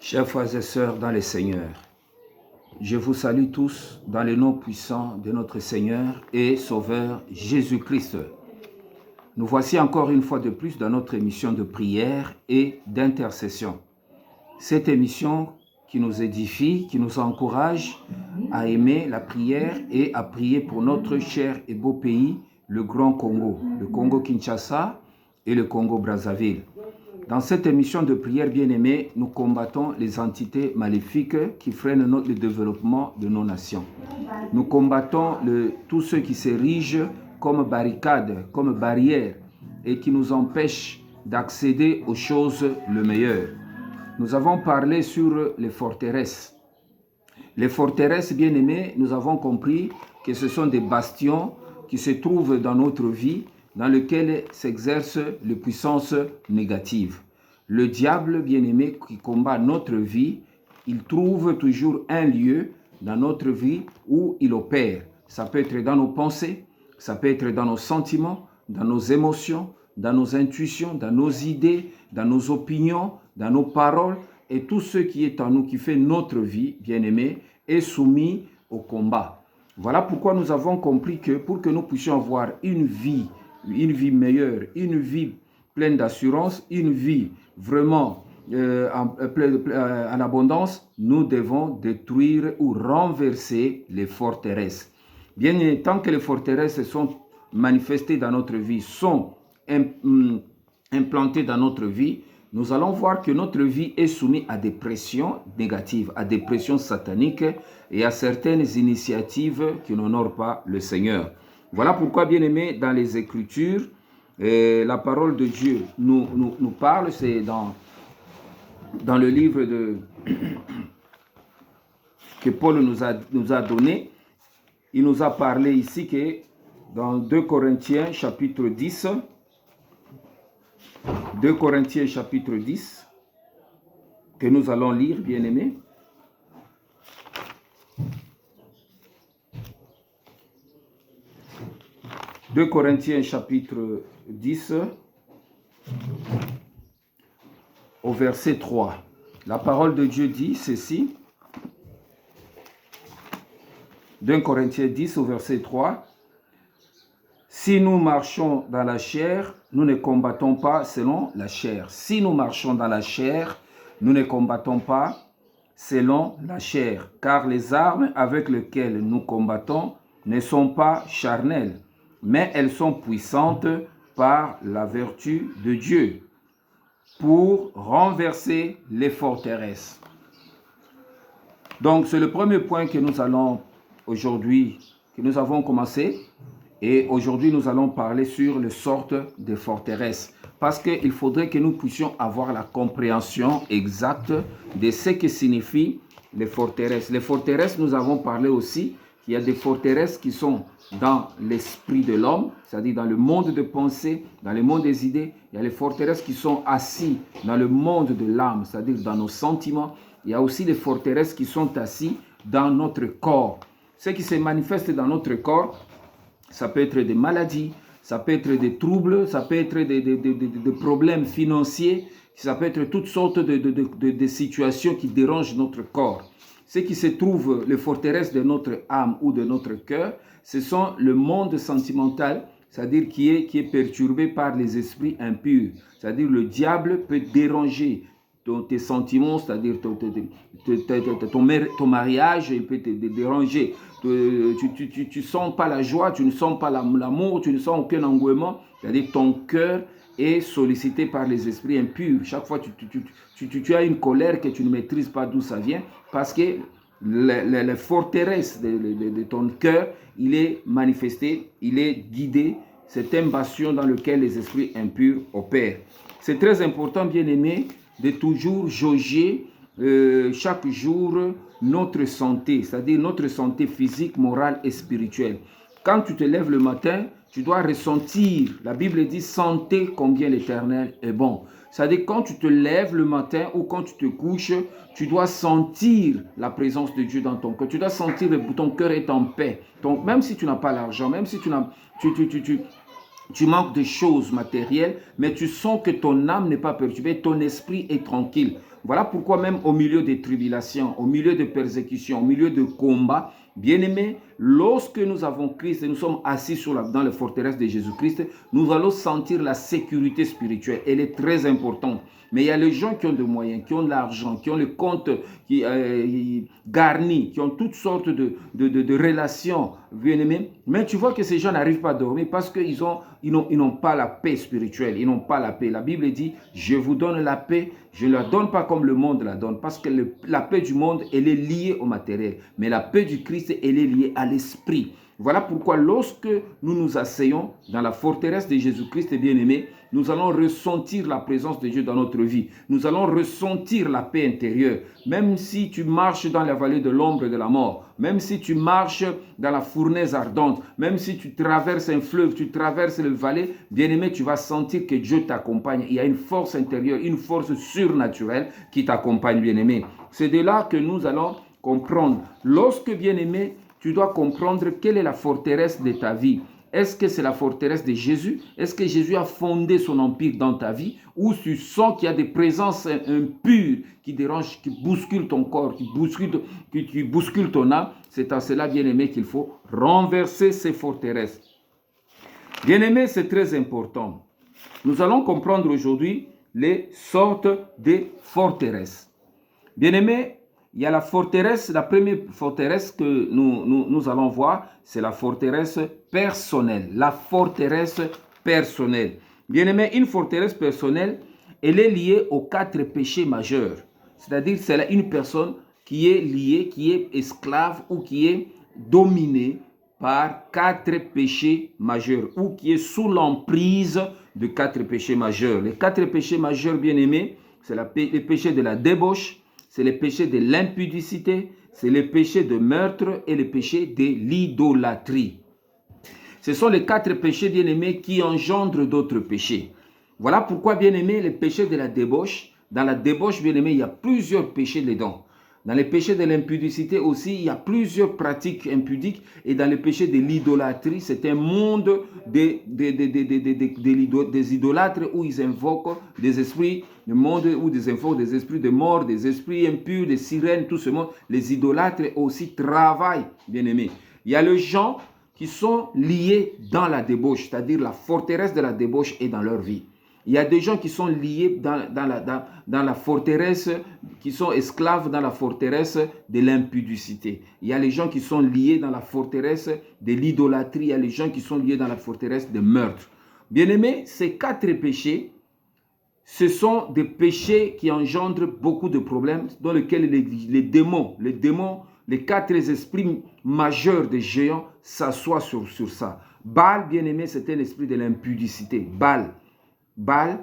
Chers frères et sœurs dans le Seigneur, je vous salue tous dans le nom puissant de notre Seigneur et Sauveur Jésus-Christ. Nous voici encore une fois de plus dans notre émission de prière et d'intercession. Cette émission qui nous édifie, qui nous encourage à aimer la prière et à prier pour notre cher et beau pays, le Grand Congo, le Congo-Kinshasa et le Congo-Brazzaville. Dans cette émission de prière bien-aimée, nous combattons les entités maléfiques qui freinent le développement de nos nations. Nous combattons tous ceux qui s'érigent comme barricades, comme barrières et qui nous empêchent d'accéder aux choses le meilleur. Nous avons parlé sur les forteresses. Les forteresses bien-aimées, nous avons compris que ce sont des bastions qui se trouvent dans notre vie, dans lequel s'exercent les puissances négatives. Le diable, bien-aimé, qui combat notre vie, il trouve toujours un lieu dans notre vie où il opère. Ça peut être dans nos pensées, ça peut être dans nos sentiments, dans nos émotions, dans nos intuitions, dans nos idées, dans nos opinions, dans nos paroles, et tout ce qui est en nous, qui fait notre vie, bien-aimé, est soumis au combat. Voilà pourquoi nous avons compris que pour que nous puissions avoir une vie meilleure, une vie pleine d'assurance, une vie vraiment en abondance, nous devons détruire ou renverser les forteresses. Bien, tant que les forteresses sont manifestées dans notre vie, sont implantées dans notre vie, nous allons voir que notre vie est soumise à des pressions négatives, à des pressions sataniques et à certaines initiatives qui n'honorent pas le Seigneur. Voilà pourquoi, bien-aimés, dans les Écritures, la parole de Dieu nous parle, c'est dans le livre que Paul nous a donné. Il nous a parlé ici que dans 2 Corinthiens chapitre 10, 2 Corinthiens chapitre 10, que nous allons lire, bien-aimés. « 2 Corinthiens chapitre 10, au verset 3. La parole de Dieu dit ceci. 2 Corinthiens 10, au verset 3. « Si nous marchons dans la chair, nous ne combattons pas selon la chair. Si nous marchons dans la chair, nous ne combattons pas selon la chair. Car les armes avec lesquelles nous combattons ne sont pas charnelles, mais elles sont puissantes par la vertu de Dieu pour renverser les forteresses. » Donc, c'est le premier point que nous allons aujourd'hui, que nous avons commencé. Et aujourd'hui, nous allons parler sur les sortes de forteresses. Parce qu'il faudrait que nous puissions avoir la compréhension exacte de ce que signifient les forteresses. Les forteresses, nous avons parlé aussi qu'il y a des forteresses qui sont dans l'esprit de l'homme, c'est-à-dire dans le monde de pensée, dans le monde des idées. Il y a les forteresses qui sont assises dans le monde de l'âme, c'est-à-dire dans nos sentiments. Il y a aussi des forteresses qui sont assises dans notre corps. Ce qui se manifeste dans notre corps, ça peut être des maladies, ça peut être des troubles, ça peut être des problèmes financiers, ça peut être toutes sortes de situations qui dérangent notre corps. Ce qui se trouve, les forteresses de notre âme ou de notre cœur, ce sont le monde sentimental, c'est-à-dire qui est perturbé par les esprits impurs. C'est-à-dire le diable peut déranger tes sentiments, c'est-à-dire ton mariage, il peut te déranger. Tu ne sens pas la joie, tu ne sens pas l'amour, tu ne sens aucun engouement. C'est-à-dire ton cœur est sollicité par les esprits impurs. Chaque fois, tu as une colère que tu ne maîtrises pas d'où ça vient, parce que la forteresse de ton cœur, il est manifesté, il est guidé. C'est un bastion dans lequel les esprits impurs opèrent. C'est très important, bien-aimé, de toujours jauger chaque jour notre santé, c'est-à-dire notre santé physique, morale et spirituelle. Quand tu te lèves le matin, tu dois ressentir, la Bible dit, sentez combien l'Éternel est bon. C'est-à-dire quand tu te lèves le matin ou quand tu te couches, tu dois sentir la présence de Dieu dans ton cœur. Tu dois sentir que ton cœur est en paix. Donc, même si tu n'as pas l'argent, même si tu manques de choses matérielles, mais tu sens que ton âme n'est pas perturbée, ton esprit est tranquille. Voilà pourquoi même au milieu des tribulations, au milieu de persécutions, au milieu de combats, bien-aimés, lorsque nous avons Christ et nous sommes assis dans les forteresses de Jésus-Christ, nous allons sentir la sécurité spirituelle. Elle est très importante. Mais il y a les gens qui ont des moyens, qui ont de l'argent, qui ont les comptes garnis, qui ont toutes sortes de relations, bien-aimés. Mais tu vois que ces gens n'arrivent pas à dormir parce qu'ils n'ont pas la paix spirituelle, ils n'ont pas la paix. La Bible dit, je vous donne la paix, je ne la donne pas comme le monde la donne, parce que la paix du monde, elle est liée au matériel. Mais la paix du Christ, elle est liée à l'esprit. Voilà pourquoi lorsque nous nous asseyons dans la forteresse de Jésus-Christ, bien-aimé, nous allons ressentir la présence de Dieu dans notre vie. Nous allons ressentir la paix intérieure. Même si tu marches dans la vallée de l'ombre et de la mort, même si tu marches dans la fournaise ardente, même si tu traverses un fleuve, tu traverses le vallée, bien-aimé, tu vas sentir que Dieu t'accompagne. Il y a une force intérieure, une force surnaturelle qui t'accompagne, bien-aimé. C'est de là que nous allons comprendre. Lorsque, bien-aimé, tu dois comprendre quelle est la forteresse de ta vie. Est-ce que c'est la forteresse de Jésus? Est-ce que Jésus a fondé son empire dans ta vie? Ou tu sens qu'il y a des présences impures qui dérangent, qui bousculent ton corps, qui bousculent ton âme? C'est à cela, bien-aimé, qu'il faut renverser ces forteresses. Bien-aimé, c'est très important. Nous allons comprendre aujourd'hui les sortes de forteresses. Bien-aimé, il y a la forteresse, la première forteresse que nous allons voir, c'est la forteresse personnelle. La forteresse personnelle. Bien-aimé, une forteresse personnelle, elle est liée aux 4 péchés majeurs. C'est-à-dire, c'est une personne qui est liée, qui est esclave ou qui est dominée par 4 péchés majeurs ou qui est sous l'emprise de 4 péchés majeurs. Les 4 péchés majeurs, bien-aimés, c'est le péché de la débauche, c'est le péché de l'impudicité, c'est le péché de meurtre et le péché de l'idolâtrie. Ce sont les 4 péchés, bien-aimés, qui engendrent d'autres péchés. Voilà pourquoi, bien-aimés, le péché de la débauche, dans la débauche, bien-aimés, il y a plusieurs péchés dedans. Dans les péchés de l'impudicité aussi, il y a plusieurs pratiques impudiques. Et dans le péché de l'idolâtrie, c'est un monde des idolâtres où ils invoquent des esprits, le monde où ils invoquent des esprits de mort, des esprits impurs, des sirènes, tout ce monde. Les idolâtres aussi travaillent, bien aimés. Il y a les gens qui sont liés dans la débauche, c'est-à-dire la forteresse de la débauche est dans leur vie. Il y a des gens qui sont liés dans la forteresse, qui sont esclaves dans la forteresse de l'impudicité. Il y a les gens qui sont liés dans la forteresse de l'idolâtrie. Il y a les gens qui sont liés dans la forteresse de meurtre. Bien-aimés, ces 4 péchés, ce sont des péchés qui engendrent beaucoup de problèmes, dans lesquels les démons, les 4 esprits majeurs des géants s'assoient sur ça. Baal, bien-aimé, c'est un esprit de l'impudicité. Baal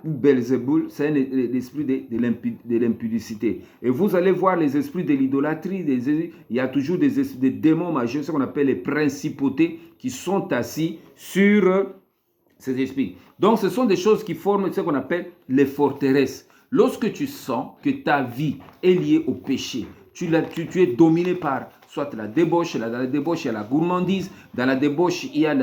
ou Belzéboul, c'est l'esprit de l'impudicité. Et vous allez voir les esprits de l'idolâtrie, il y a toujours des démons majeurs, ce qu'on appelle les principautés, qui sont assis sur ces esprits. Donc ce sont des choses qui forment ce qu'on appelle les forteresses. Lorsque tu sens que ta vie est liée au péché, tu es dominé par soit la débauche, dans la débauche il y a la gourmandise, dans la débauche il y a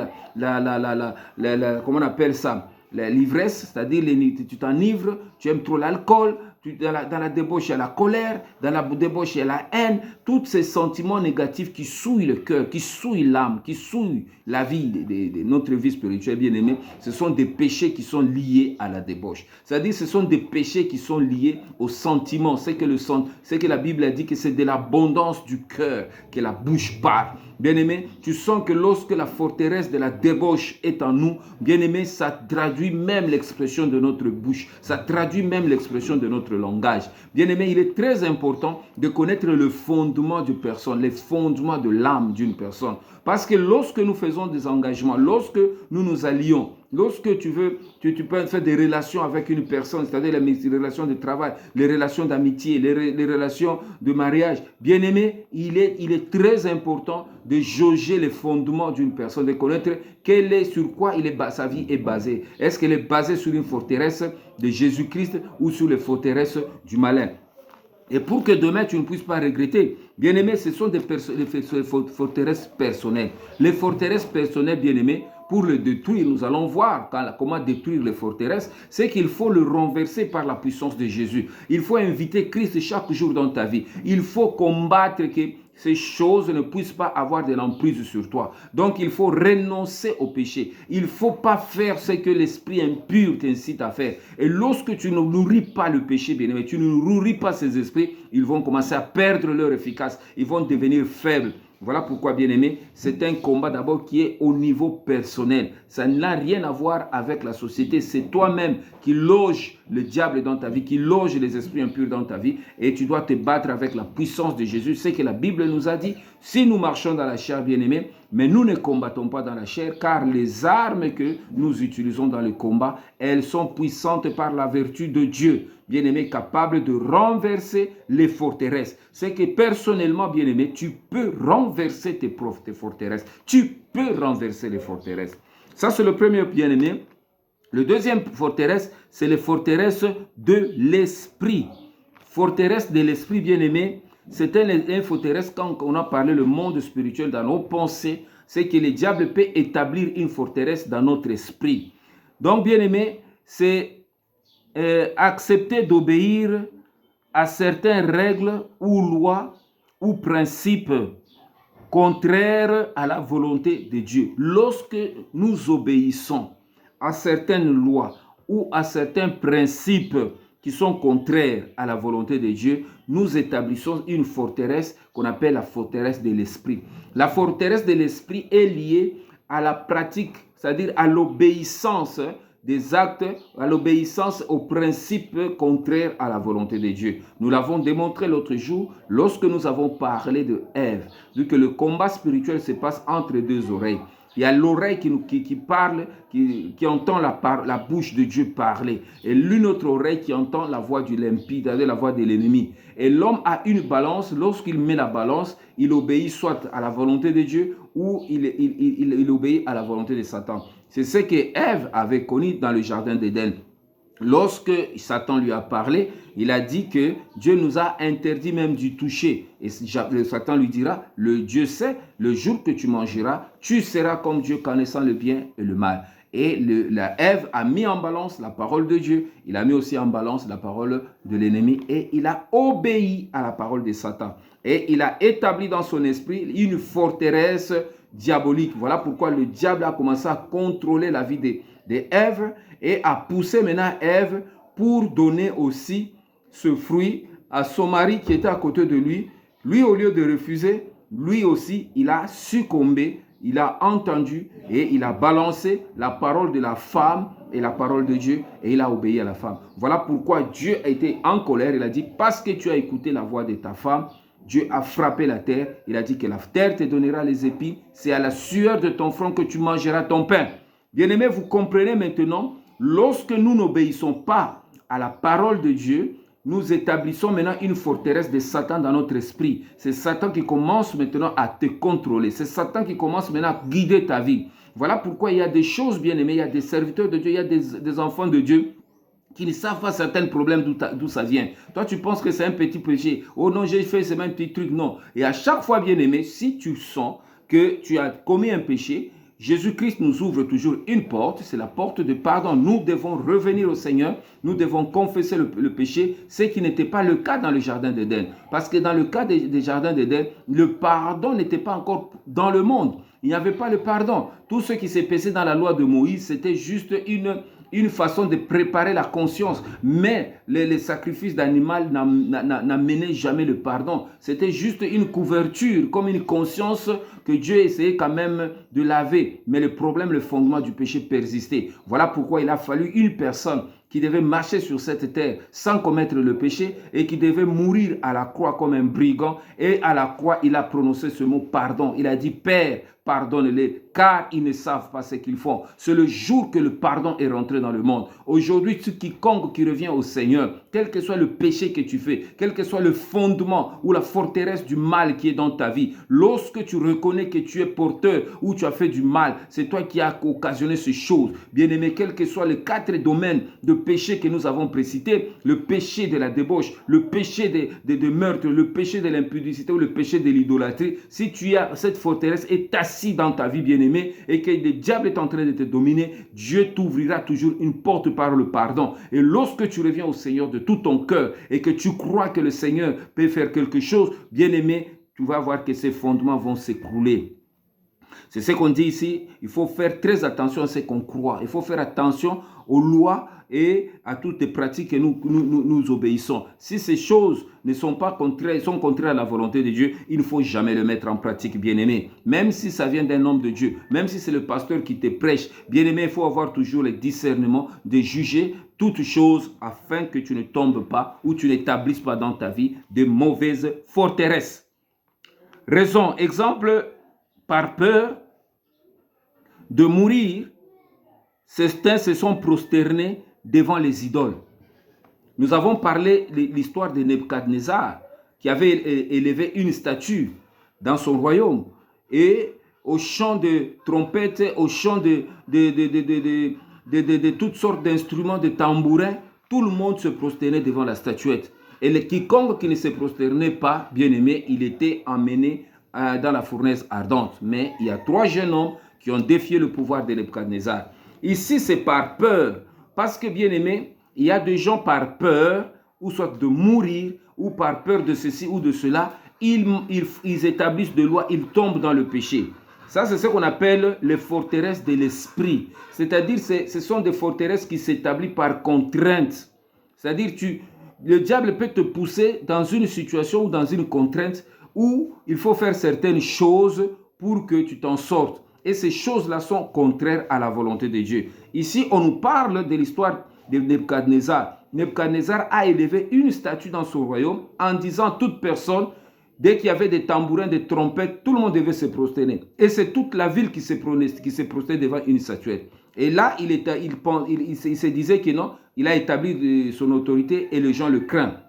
comment on appelle ça, l'ivresse, c'est-à-dire tu t'enivres, tu aimes trop l'alcool, dans la débauche il y a la colère, dans la débauche il y a la haine, tous ces sentiments négatifs qui souillent le cœur, qui souillent l'âme, qui souillent la vie de notre vie spirituelle, bien aimée, ce sont des péchés qui sont liés à la débauche. C'est-à-dire ce sont des péchés qui sont liés aux sentiments. C'est que la Bible a dit que c'est de l'abondance du cœur que la bouche parle. Bien-aimé, tu sens que lorsque la forteresse de la débauche est en nous, bien-aimé, ça traduit même l'expression de notre bouche. Ça traduit même l'expression de notre langage. Bien-aimé, il est très important de connaître le fondement d'une personne, les fondements de l'âme d'une personne. Parce que lorsque nous faisons des engagements, lorsque nous nous allions, lorsque tu peux faire des relations avec une personne, c'est-à-dire les relations de travail, les relations d'amitié, les relations de mariage, bien aimé, il est très important de jauger les fondements d'une personne, de connaître sur quoi sa vie est basée. Est-ce qu'elle est basée sur une forteresse de Jésus-Christ ou sur les forteresses du malin? Et pour que demain tu ne puisses pas regretter, bien aimé, ce sont des forteresses personnelles. Les forteresses personnelles, bien aimé, pour le détruire, nous allons voir comment détruire les forteresses, c'est qu'il faut le renverser par la puissance de Jésus. Il faut inviter Christ chaque jour dans ta vie. Il faut combattre que ces choses ne puissent pas avoir de l'emprise sur toi. Donc, il faut renoncer au péché. Il ne faut pas faire ce que l'esprit impur t'incite à faire. Et lorsque tu ne nourris pas le péché, bien-aimé, tu ne nourris pas ces esprits, ils vont commencer à perdre leur efficace. Ils vont devenir faibles. Voilà pourquoi, bien-aimé, c'est un combat d'abord qui est au niveau personnel. Ça n'a rien à voir avec la société. C'est toi-même qui loge le diable dans ta vie, qui loge les esprits impurs dans ta vie. Et tu dois te battre avec la puissance de Jésus. C'est que la Bible nous a dit, si nous marchons dans la chair, bien-aimé, mais nous ne combattons pas dans la chair, car les armes que nous utilisons dans le combat, elles sont puissantes par la vertu de Dieu. Bien-aimé, capable de renverser les forteresses. C'est que personnellement, bien-aimé, tu peux renverser tes forteresses. Tu peux renverser les forteresses. Ça, c'est le premier, bien-aimé. Le deuxième forteresse, c'est les forteresses de l'esprit. Forteresse de l'esprit, bien-aimé, c'est une forteresse quand on a parlé le monde spirituel dans nos pensées, c'est que le diable peut établir une forteresse dans notre esprit. Donc, bien-aimé, c'est accepter d'obéir à certaines règles ou lois ou principes contraires à la volonté de Dieu. Lorsque nous obéissons à certaines lois ou à certains principes qui sont contraires à la volonté de Dieu, nous établissons une forteresse qu'on appelle la forteresse de l'esprit. La forteresse de l'esprit est liée à la pratique, c'est-à-dire à l'obéissance des actes, à l'obéissance aux principes contraires à la volonté de Dieu. Nous l'avons démontré l'autre jour lorsque nous avons parlé de Ève, vu que le combat spirituel se passe entre deux oreilles. Il y a l'oreille qui parle, qui entend la bouche de Dieu parler. Et l'une autre oreille qui entend la voix du limpide, la voix de l'ennemi. Et l'homme a une balance. Lorsqu'il met la balance, il obéit soit à la volonté de Dieu ou il obéit à la volonté de Satan. C'est ce que Ève avait connu dans le jardin d'Éden. Lorsque Satan lui a parlé, il a dit que Dieu nous a interdit même du toucher. Et Satan lui dira, le Dieu sait, le jour que tu mangeras, tu seras comme Dieu connaissant le bien et le mal. Et la Ève a mis en balance la parole de Dieu, il a mis aussi en balance la parole de l'ennemi et il a obéi à la parole de Satan. Et il a établi dans son esprit une forteresse diabolique. Voilà pourquoi le diable a commencé à contrôler la vie d'Ève et a poussé maintenant Ève pour donner aussi ce fruit à son mari qui était à côté de lui. Lui, au lieu de refuser, lui aussi, il a succombé, il a entendu et il a balancé la parole de la femme et la parole de Dieu et il a obéi à la femme. Voilà pourquoi Dieu a été en colère. Il a dit, parce que tu as écouté la voix de ta femme, Dieu a frappé la terre. Il a dit que la terre te donnera les épis. C'est à la sueur de ton front que tu mangeras ton pain. Bien-aimés, vous comprenez maintenant, lorsque nous n'obéissons pas à la parole de Dieu, nous établissons maintenant une forteresse de Satan dans notre esprit. C'est Satan qui commence maintenant à te contrôler. C'est Satan qui commence maintenant à guider ta vie. Voilà pourquoi il y a des choses, bien-aimés, il y a des serviteurs de Dieu, il y a des enfants de Dieu qui ne savent pas certains problèmes d'où ça vient. Toi, tu penses que c'est un petit péché. Oh non, j'ai fait ce même petit truc. Non. Et à chaque fois, bien-aimé, si tu sens que tu as commis un péché, Jésus-Christ nous ouvre toujours une porte, c'est la porte de pardon. Nous devons revenir au Seigneur, nous devons confesser le péché, ce qui n'était pas le cas dans le jardin d'Éden. Parce que dans le cas des jardins d'Éden, le pardon n'était pas encore dans le monde. Il n'y avait pas le pardon. Tout ce qui s'est passé dans la loi de Moïse, c'était juste une façon de préparer la conscience. Mais les sacrifices d'animal n'amenaient jamais le pardon. C'était juste une couverture, comme une conscience que Dieu essayait quand même de laver. Mais le problème, le fondement du péché persistait. Voilà pourquoi il a fallu une personne qui devait marcher sur cette terre sans commettre le péché et qui devait mourir à la croix comme un brigand. Et à la croix, il a prononcé ce mot pardon. Il a dit, Père, pardonne-les, car ils ne savent pas ce qu'ils font. C'est le jour que le pardon est rentré dans le monde. Aujourd'hui, quiconque qui revient au Seigneur, quel que soit le péché que tu fais, quel que soit le fondement ou la forteresse du mal qui est dans ta vie, lorsque tu reconnais que tu es porteur ou tu as fait du mal, c'est toi qui as occasionné ces choses. Bien-aimé, quels que soient les 4 domaines de péché que nous avons précités, le péché de la débauche, le péché de meurtre, le péché de l'impudicité ou le péché de l'idolâtrie, si tu as cette forteresse est assise assis dans ta vie, bien-aimé, et que le diable est en train de te dominer, Dieu t'ouvrira toujours une porte par le pardon. Et lorsque tu reviens au Seigneur de tout ton cœur et que tu crois que le Seigneur peut faire quelque chose, bien-aimé, tu vas voir que ces fondements vont s'écrouler. C'est ce qu'on dit ici, il faut faire très attention à ce qu'on croit. Il faut faire attention aux lois et à toutes les pratiques que nous obéissons. Si ces choses ne sont pas contraires, sont contraires à la volonté de Dieu, il ne faut jamais le mettre en pratique, bien-aimé. Même si ça vient d'un homme de Dieu, même si c'est le pasteur qui te prêche, bien-aimé, il faut avoir toujours le discernement de juger toutes choses afin que tu ne tombes pas ou tu n'établisses pas dans ta vie de mauvaises forteresses. Raison, exemple, par peur de mourir, certains se sont prosternés devant les idoles. Nous avons parlé de l'histoire de Nebuchadnezzar qui avait élevé une statue dans son royaume et au chant de trompettes, au chant de toutes sortes d'instruments, de tambourins, tout le monde se prosternait devant la statuette. Et quiconque qui ne se prosternait pas, bien aimé, il était emmené dans la fournaise ardente. Mais il y a 3 jeunes hommes qui ont défié le pouvoir de Nebuchadnezzar. Ici, c'est par peur. Parce que, bien aimé, il y a des gens par peur, ou soit de mourir, ou par peur de ceci ou de cela, ils établissent des lois, ils tombent dans le péché. Ça, c'est ce qu'on appelle les forteresses de l'esprit. C'est-à-dire, ce sont des forteresses qui s'établissent par contrainte. C'est-à-dire, le diable peut te pousser dans une situation ou dans une contrainte où il faut faire certaines choses pour que tu t'en sortes. Et ces choses-là sont contraires à la volonté de Dieu. Ici, on nous parle de l'histoire de Nebuchadnezzar. Nebuchadnezzar a élevé une statue dans son royaume en disant toute personne, dès qu'il y avait des tambourins, des trompettes, tout le monde devait se prosterner. Et c'est toute la ville qui se prosternait devant une statuette. Et là, il se disait que non, il a établi son autorité et les gens le craignent.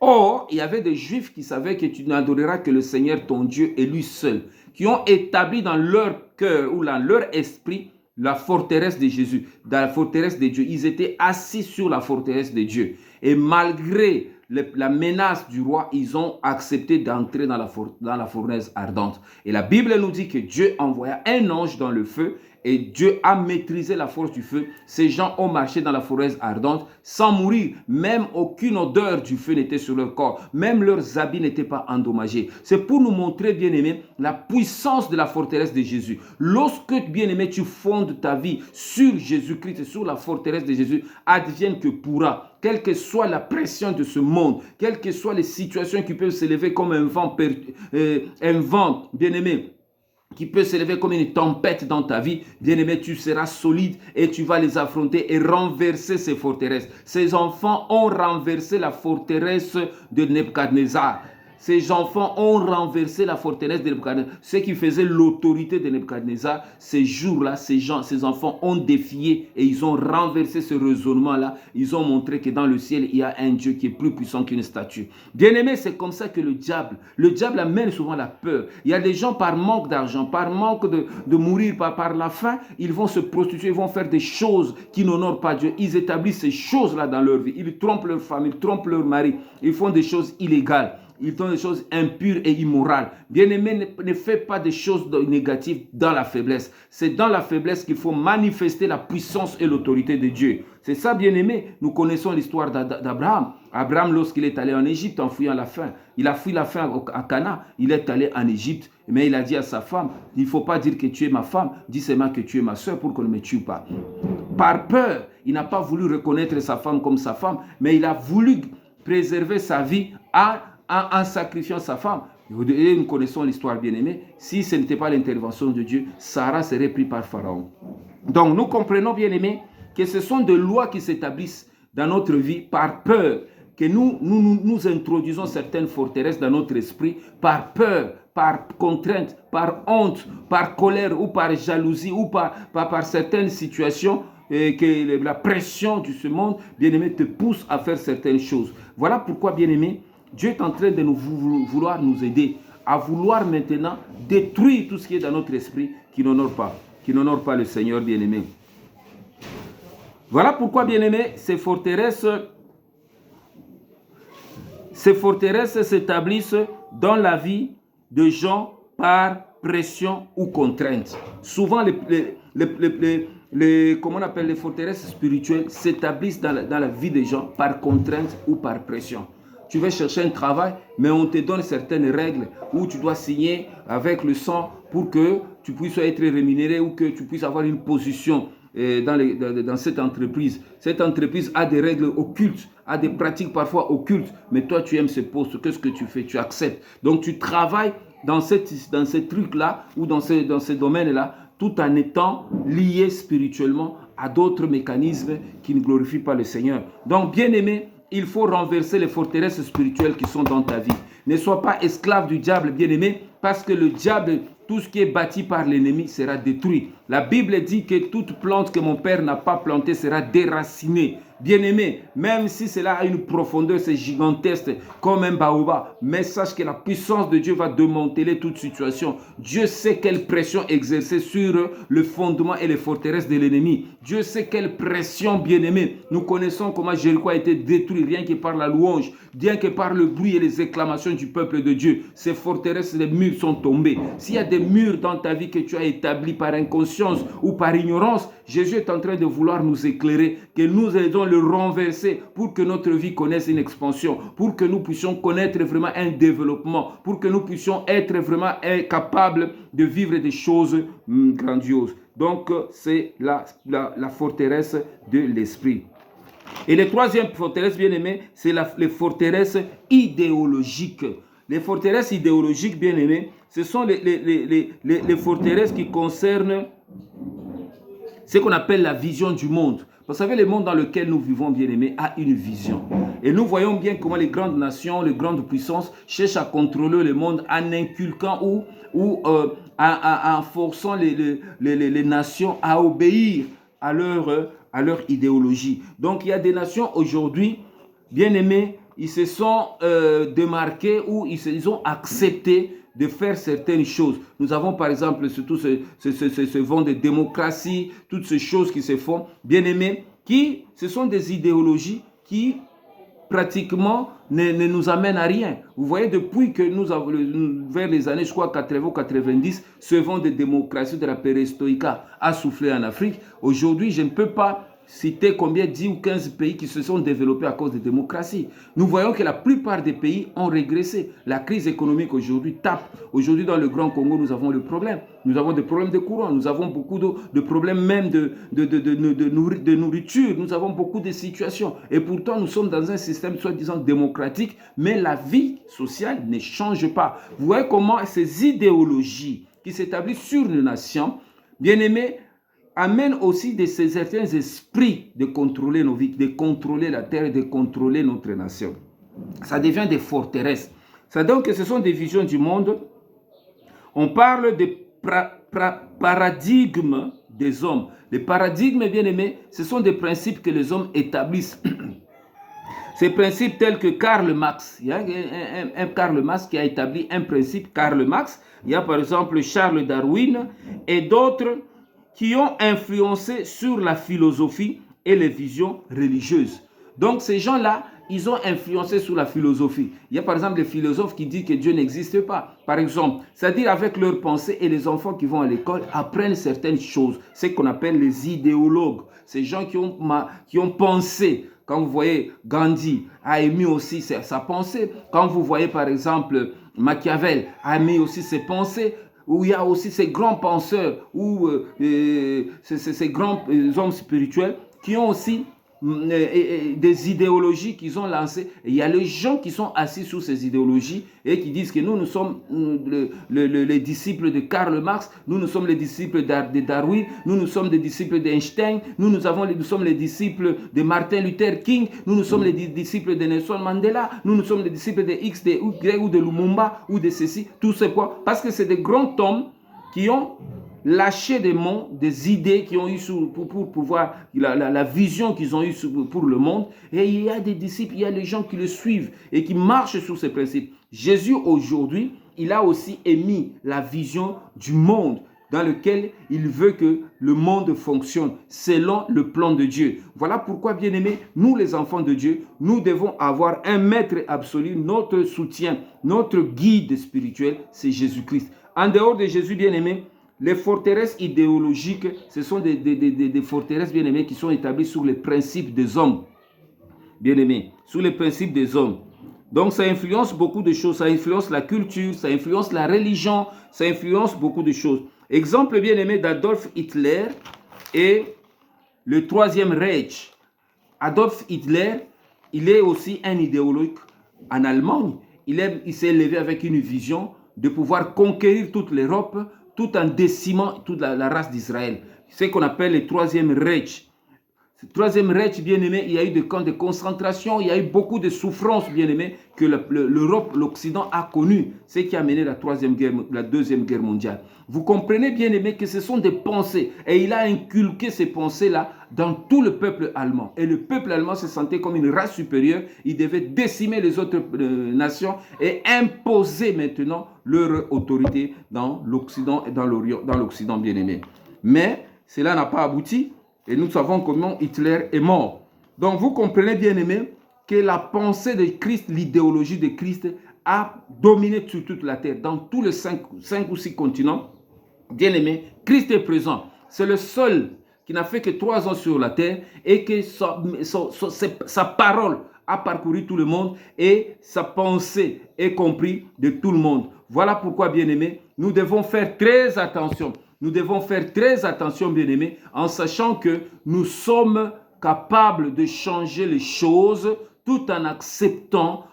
Or, il y avait des Juifs qui savaient que tu n'adoreras que le Seigneur ton Dieu et lui seul, qui ont établi dans leur cœur ou dans leur esprit la forteresse de Jésus, dans la forteresse de Dieu. Ils étaient assis sur la forteresse de Dieu. Et malgré la menace du roi, ils ont accepté d'entrer dans la fournaise ardente. Et la Bible nous dit que Dieu envoya un ange dans le feu et Dieu a maîtrisé la force du feu. Ces gens ont marché dans la fournaise ardente sans mourir. Même aucune odeur du feu n'était sur leur corps. Même leurs habits n'étaient pas endommagés. C'est pour nous montrer, bien-aimés, la puissance de la forteresse de Jésus. Lorsque, bien-aimé, tu fondes ta vie sur Jésus-Christ, sur la forteresse de Jésus, advienne que pourra. Quelle que soit la pression de ce monde, quelles que soient les situations qui peuvent s'élever comme un vent, bien-aimé, qui peut s'élever comme une tempête dans ta vie, bien-aimé, tu seras solide et tu vas les affronter et renverser ces forteresses. Ces enfants ont renversé la forteresse de Nebuchadnezzar. Ces enfants ont renversé la forteresse de Nebuchadnezzar. Ce qui faisait l'autorité de Nebuchadnezzar, ces jours-là, ces enfants ont défié et ils ont renversé ce raisonnement-là. Ils ont montré que dans le ciel, il y a un Dieu qui est plus puissant qu'une statue. Bien-aimé, c'est comme ça que le diable amène souvent la peur. Il y a des gens par manque d'argent, par manque de mourir, par la faim, ils vont se prostituer, ils vont faire des choses qui n'honorent pas Dieu. Ils établissent ces choses-là dans leur vie. Ils trompent leur femme, ils trompent leur mari, ils font des choses illégales. Ils font des choses impures et immorales. Bien-aimé, ne fais pas des choses négatives dans la faiblesse. C'est dans la faiblesse qu'il faut manifester la puissance et l'autorité de Dieu. C'est ça, bien-aimé. Nous connaissons l'histoire d'Abraham. Abraham, lorsqu'il est allé en Égypte en fuyant la faim, il a fui la faim à Cana. Il est allé en Égypte, mais il a dit à sa femme, il ne faut pas dire que tu es ma femme, dis seulement que tu es ma soeur pour qu'on ne me tue pas. Par peur, il n'a pas voulu reconnaître sa femme comme sa femme, mais il a voulu préserver sa vie en sacrifiant sa femme. Et nous connaissons l'histoire, bien-aimée. Si ce n'était pas l'intervention de Dieu, Sarah serait prise par Pharaon. Donc nous comprenons, bien-aimés, que ce sont des lois qui s'établissent dans notre vie par peur, que nous introduisons certaines forteresses dans notre esprit par peur, par contrainte, par honte, par colère ou par jalousie ou par certaines situations que la pression de ce monde, bien-aimé, te pousse à faire certaines choses. Voilà pourquoi, bien-aimé, Dieu est en train de vouloir nous aider à vouloir maintenant détruire tout ce qui est dans notre esprit qui n'honore pas le Seigneur, bien-aimé. Voilà pourquoi, bien-aimé, ces forteresses s'établissent dans la vie de gens par pression ou contrainte. Souvent, comment on appelle les forteresses spirituelles s'établissent dans la vie des gens par contrainte ou par pression. Tu vas chercher un travail, mais on te donne certaines règles où tu dois signer avec le sang pour que tu puisses être rémunéré ou que tu puisses avoir une position dans cette entreprise. Cette entreprise a des règles occultes, a des pratiques parfois occultes, mais toi tu aimes ce poste, qu'est-ce que tu fais? Tu acceptes. Donc tu travailles dans ces trucs-là ou dans ce domaine-là, tout en étant lié spirituellement à d'autres mécanismes qui ne glorifient pas le Seigneur. Donc bien aimé, il faut renverser les forteresses spirituelles qui sont dans ta vie. Ne sois pas esclave du diable, bien-aimé, parce que le diable, tout ce qui est bâti par l'ennemi sera détruit. La Bible dit que toute plante que mon Père n'a pas plantée sera déracinée. Bien-aimé, même si cela a une profondeur, c'est gigantesque comme un baobab, mais sache que la puissance de Dieu va démanteler toute situation. Dieu sait quelle pression exercer sur le fondement et les forteresses de l'ennemi. Dieu sait quelle pression, bien-aimé. Nous connaissons comment Jéricho a été détruit rien que par la louange, rien que par le bruit et les acclamations du peuple de Dieu. Ces forteresses, les murs sont tombés. S'il y a des murs dans ta vie que tu as établis par inconscience ou par ignorance, Jésus est en train de vouloir nous éclairer, que nous aidons le renverser pour que notre vie connaisse une expansion, pour que nous puissions connaître vraiment un développement, pour que nous puissions être vraiment capables de vivre des choses grandioses. Donc, c'est la forteresse de l'esprit. Et la troisième forteresse, bien aimée, c'est les forteresses idéologiques. Les forteresses idéologiques, bien aimées, ce sont les forteresses qui concernent ce qu'on appelle la vision du monde. Vous savez, le monde dans lequel nous vivons, bien aimés, a une vision. Et nous voyons bien comment les grandes nations, les grandes puissances cherchent à contrôler le monde en inculquant ou en forçant les nations à obéir à leur idéologie. Donc, il y a des nations aujourd'hui, bien aimées, ils se sont démarqués ou ils ont accepté de faire certaines choses. Nous avons par exemple surtout ce vent de démocratie, toutes ces choses qui se font, bien aimés, ce sont des idéologies qui pratiquement ne nous amènent à rien. Vous voyez, depuis que nous avons, vers les années, je crois, 80-90, ce vent de démocratie de la perestroïka a soufflé en Afrique. Aujourd'hui, je ne peux pas citer combien 10 ou 15 pays qui se sont développés à cause de démocratie. Nous voyons que la plupart des pays ont régressé. La crise économique aujourd'hui tape. Aujourd'hui, dans le Grand Congo, nous avons le problème. Nous avons des problèmes de courant. Nous avons beaucoup de problèmes même de nourriture. Nous avons beaucoup de situations. Et pourtant, nous sommes dans un système soi-disant démocratique, mais la vie sociale ne change pas. Vous voyez comment ces idéologies qui s'établissent sur une nation, bien aimées, amène aussi certains esprits de contrôler nos vies, de contrôler la terre, de contrôler notre nation. Ça devient des forteresses. Ça donne que ce sont des visions du monde. On parle de paradigmes des hommes. Les paradigmes, bien aimés, ce sont des principes que les hommes établissent. Ces principes tels que Karl Marx. Il y a un Karl Marx qui a établi un principe, Karl Marx. Il y a par exemple Charles Darwin et d'autres qui ont influencé sur la philosophie et les visions religieuses. Donc ces gens-là, ils ont influencé sur la philosophie. Il y a par exemple des philosophes qui disent que Dieu n'existe pas. Par exemple, c'est-à-dire avec leurs pensées, et les enfants qui vont à l'école apprennent certaines choses. C'est ce qu'on appelle les idéologues. Ces gens qui ont pensé. Quand vous voyez Gandhi a émis aussi sa pensée. Quand vous voyez par exemple Machiavel a émis aussi ses pensées. Où il y a aussi ces grands penseurs ou ces grands hommes spirituels qui ont aussi des idéologies qu'ils ont lancées. Et il y a les gens qui sont assis sous ces idéologies et qui disent que nous sommes les disciples de Karl Marx, nous sommes les disciples de Darwin, nous sommes des disciples d'Einstein, nous sommes les disciples de Martin Luther King, nous sommes les disciples de Nelson Mandela, nous sommes les disciples de X, de Y ou de Lumumba ou de ceci, tout ce quoi. Parce que c'est des grands hommes qui ont lâché des mots, des idées qu'ils ont eues pour pouvoir, la vision qu'ils ont eue pour le monde. Et il y a des disciples, il y a les gens qui le suivent et qui marchent sur ces principes. Jésus aujourd'hui, il a aussi émis la vision du monde dans lequel il veut que le monde fonctionne selon le plan de Dieu. Voilà pourquoi, bien-aimés, nous les enfants de Dieu, nous devons avoir un maître absolu, notre soutien, notre guide spirituel, c'est Jésus-Christ. En dehors de Jésus, bien-aimé, les forteresses idéologiques, ce sont des forteresses, bien-aimées, qui sont établies sur les principes des hommes. Bien-aimés, sur les principes des hommes. Donc, ça influence beaucoup de choses. Ça influence la culture, ça influence la religion, ça influence beaucoup de choses. Exemple bien-aimé d'Adolf Hitler et le Troisième Reich. Adolf Hitler, il est aussi un idéologue en Allemagne. Il s'est élevé avec une vision de pouvoir conquérir toute l'Europe tout en décimant toute la race d'Israël. C'est ce qu'on appelle le Troisième Reich. Ce Troisième Reich, bien-aimé, il y a eu des camps de concentration, il y a eu beaucoup de souffrances, bien-aimé, que l'Europe, l'Occident a connu, ce qui a mené la Deuxième Guerre mondiale. Vous comprenez, bien-aimé, que ce sont des pensées, et il a inculqué ces pensées-là dans tout le peuple allemand. Et le peuple allemand se sentait comme une race supérieure, il devait décimer les autres nations et imposer maintenant leur autorité dans l'Occident et dans l'Occident, bien-aimé. Mais cela n'a pas abouti. Et nous savons comment Hitler est mort. Donc vous comprenez bien aimé que la pensée de Christ, l'idéologie de Christ a dominé sur toute la terre. Dans tous les 5 ou 6 continents, bien aimé, Christ est présent. C'est le seul qui n'a fait que 3 ans sur la terre et que sa parole a parcouru tout le monde et sa pensée est comprise de tout le monde. Voilà pourquoi bien aimé, nous devons faire très attention. Nous devons faire très attention, bien-aimés, en sachant que nous sommes capables de changer les choses tout en acceptant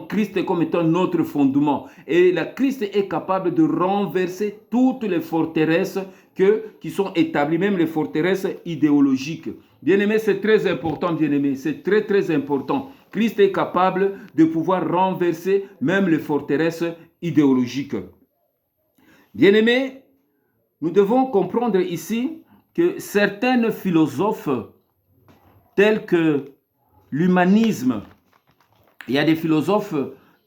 Christ comme étant notre fondement. Et la Christ est capable de renverser toutes les forteresses qui sont établies, même les forteresses idéologiques. Bien-aimés, c'est très important, bien-aimés, c'est très très important. Christ est capable de pouvoir renverser même les forteresses idéologiques. Bien-aimés, nous devons comprendre ici que certains philosophes, tels que l'humanisme, il y a des philosophes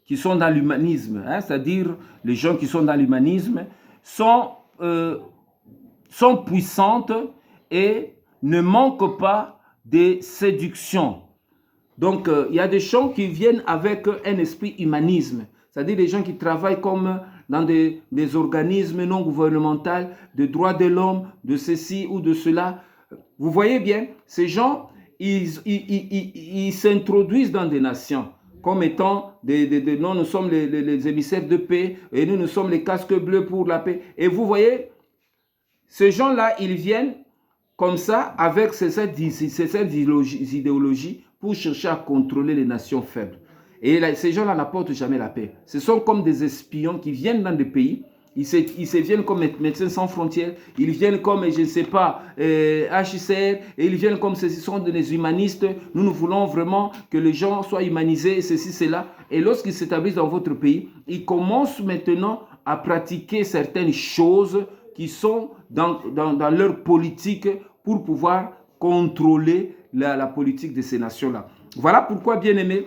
qui sont dans l'humanisme, c'est-à-dire les gens qui sont dans l'humanisme, sont puissantes et ne manquent pas de séduction. Donc, il y a des gens qui viennent avec un esprit humanisme, c'est-à-dire des gens qui travaillent comme dans des organismes non gouvernementaux, de droits de l'homme, de ceci ou de cela. Vous voyez bien, ces gens, ils s'introduisent dans des nations comme étant non, nous sommes les émissaires de paix et nous sommes les casques bleus pour la paix. Et vous voyez, ces gens-là, ils viennent comme ça avec ces idéologies pour chercher à contrôler les nations faibles. Et là, ces gens-là n'apportent jamais la paix. Ce sont comme des espions qui viennent dans des pays. Ils se viennent comme Médecins sans frontières. Ils viennent comme, je ne sais pas, HCR. Et ils viennent comme ceci sont des humanistes. Nous voulons vraiment que les gens soient humanisés, ceci, cela. Et lorsqu'ils s'établissent dans votre pays, ils commencent maintenant à pratiquer certaines choses qui sont dans leur politique pour pouvoir contrôler la politique de ces nations-là. Voilà pourquoi, bien aimés,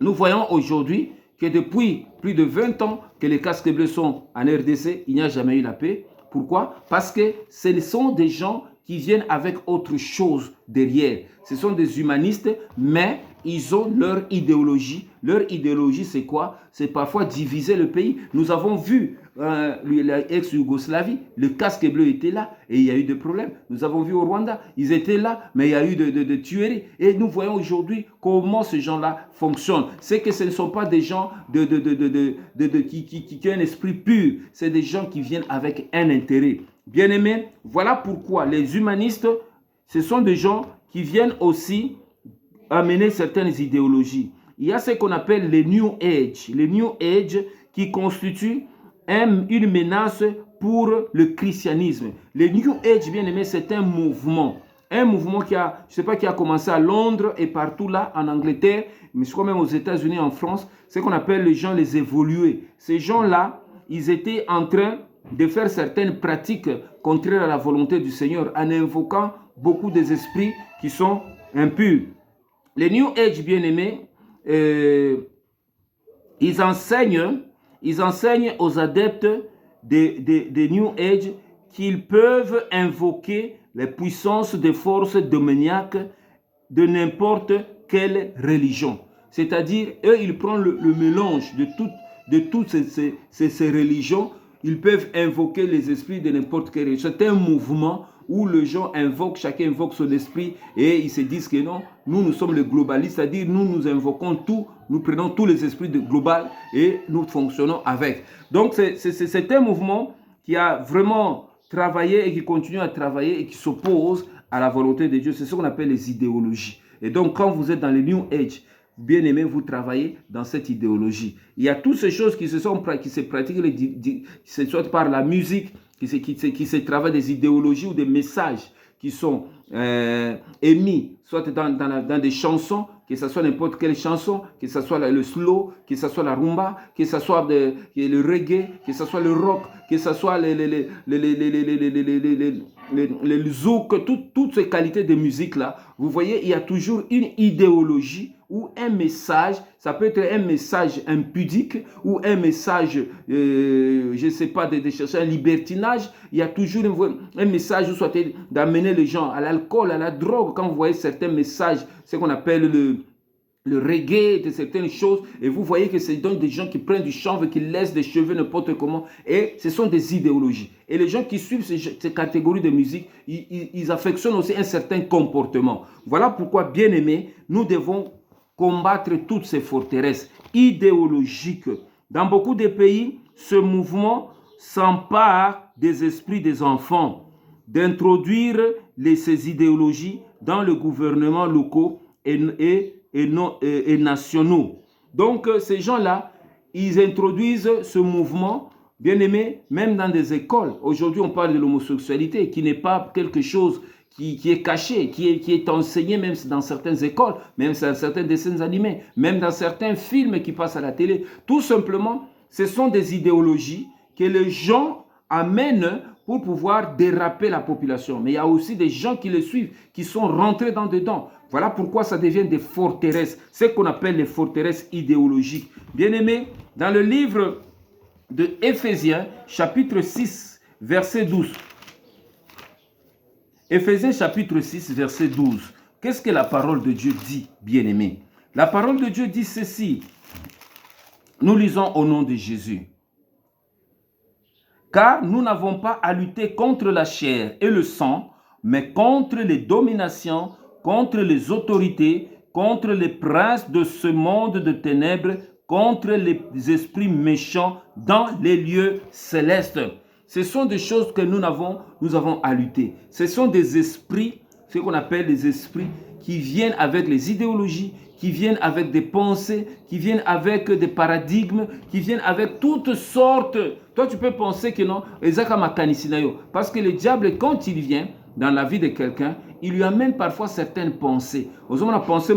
nous voyons aujourd'hui que depuis plus de 20 ans que les casques bleus sont en RDC, il n'y a jamais eu la paix. Pourquoi? Parce que ce sont des gens qui viennent avec autre chose derrière. Ce sont des humanistes, mais ils ont leur idéologie. Leur idéologie, c'est quoi? C'est parfois diviser le pays. Nous avons vu l'ex-Yougoslavie, le casque bleu était là et il y a eu des problèmes. Nous avons vu au Rwanda, ils étaient là, mais il y a eu de tueries. Et nous voyons aujourd'hui comment ces gens-là fonctionnent. C'est que ce ne sont pas des gens qui ont un esprit pur. C'est des gens qui viennent avec un intérêt. Bien-aimés, voilà pourquoi les humanistes, ce sont des gens qui viennent aussi amener certaines idéologies. Il y a ce qu'on appelle les New Age. Les New Age qui constituent une menace pour le christianisme. Les New Age, bien aimé, c'est un mouvement qui a, je sais pas, qui a commencé à Londres et partout là, en Angleterre, mais je crois même aux États-Unis, en France, c'est ce qu'on appelle les gens les évolués. Ces gens-là, ils étaient en train de faire certaines pratiques contraires à la volonté du Seigneur en invoquant beaucoup des esprits qui sont impurs. Les New Age, bien aimés, ils enseignent aux adeptes des New Age qu'ils peuvent invoquer les puissances des forces démoniaques de n'importe quelle religion. C'est-à-dire, eux, ils prennent le mélange de toutes ces religions ils peuvent invoquer les esprits de n'importe quel. C'est un mouvement où les gens invoquent, chacun invoque son esprit et ils se disent que non, nous sommes les globalistes, c'est-à-dire nous invoquons tout, nous prenons tous les esprits de global et nous fonctionnons avec. Donc c'est un mouvement qui a vraiment travaillé et qui continue à travailler et qui s'oppose à la volonté de Dieu. C'est ce qu'on appelle les idéologies. Et donc quand vous êtes dans le New Age, bien aimé, vous travaillez dans cette idéologie. Il y a toutes ces choses qui se pratiquent, soit par la musique, qui se travaillent des idéologies ou des messages qui sont émis, soit dans des chansons, que ce soit n'importe quelle chanson, que ce soit le slow, que ce soit la rumba, que ce soit le reggae, que ce soit le rock, que ce soit le zouk, toutes ces qualités de musique-là, vous voyez, il y a toujours une idéologie ou un message, ça peut être un message impudique ou un message, je ne sais pas, de chercher un libertinage. Il y a toujours un message où soit d'amener les gens à l'alcool, à la drogue. Quand vous voyez certains messages, ce qu'on appelle le reggae, de certaines choses, et vous voyez que c'est donc des gens qui prennent du chanvre, qui laissent des cheveux n'importe comment, et ce sont des idéologies. Et les gens qui suivent ces catégories de musique, ils affectionnent aussi un certain comportement. Voilà pourquoi, bien aimés, nous devons combattre toutes ces forteresses idéologiques. Dans beaucoup de pays, ce mouvement s'empare des esprits des enfants, d'introduire ces idéologies dans le gouvernement locaux et nationaux. Donc, ces gens-là, ils introduisent ce mouvement, bien aimé, même dans des écoles. Aujourd'hui, on parle de l'homosexualité, qui n'est pas quelque chose qui est caché, qui est enseigné même dans certaines écoles, même dans certains dessins animés, même dans certains films qui passent à la télé. Tout simplement, ce sont des idéologies que les gens amènent pour pouvoir déraper la population. Mais il y a aussi des gens qui les suivent, qui sont rentrés dedans. Voilà pourquoi ça devient des forteresses, ce qu'on appelle les forteresses idéologiques. Bien aimé, dans le livre de Éphésiens, chapitre 6, verset 12. Éphésiens chapitre 6, verset 12. Qu'est-ce que la parole de Dieu dit, bien-aimé? La parole de Dieu dit ceci. Nous lisons au nom de Jésus. Car nous n'avons pas à lutter contre la chair et le sang, mais contre les dominations, contre les autorités, contre les princes de ce monde de ténèbres, contre les esprits méchants dans les lieux célestes. Ce sont des choses que nous avons à lutter. Ce sont des esprits, ce qu'on appelle des esprits qui viennent avec les idéologies, qui viennent avec des pensées, qui viennent avec des paradigmes, qui viennent avec toutes sortes. Toi, tu peux penser que non, parce que le diable, quand il vient dans la vie de quelqu'un, il lui amène parfois certaines pensées. On a pensé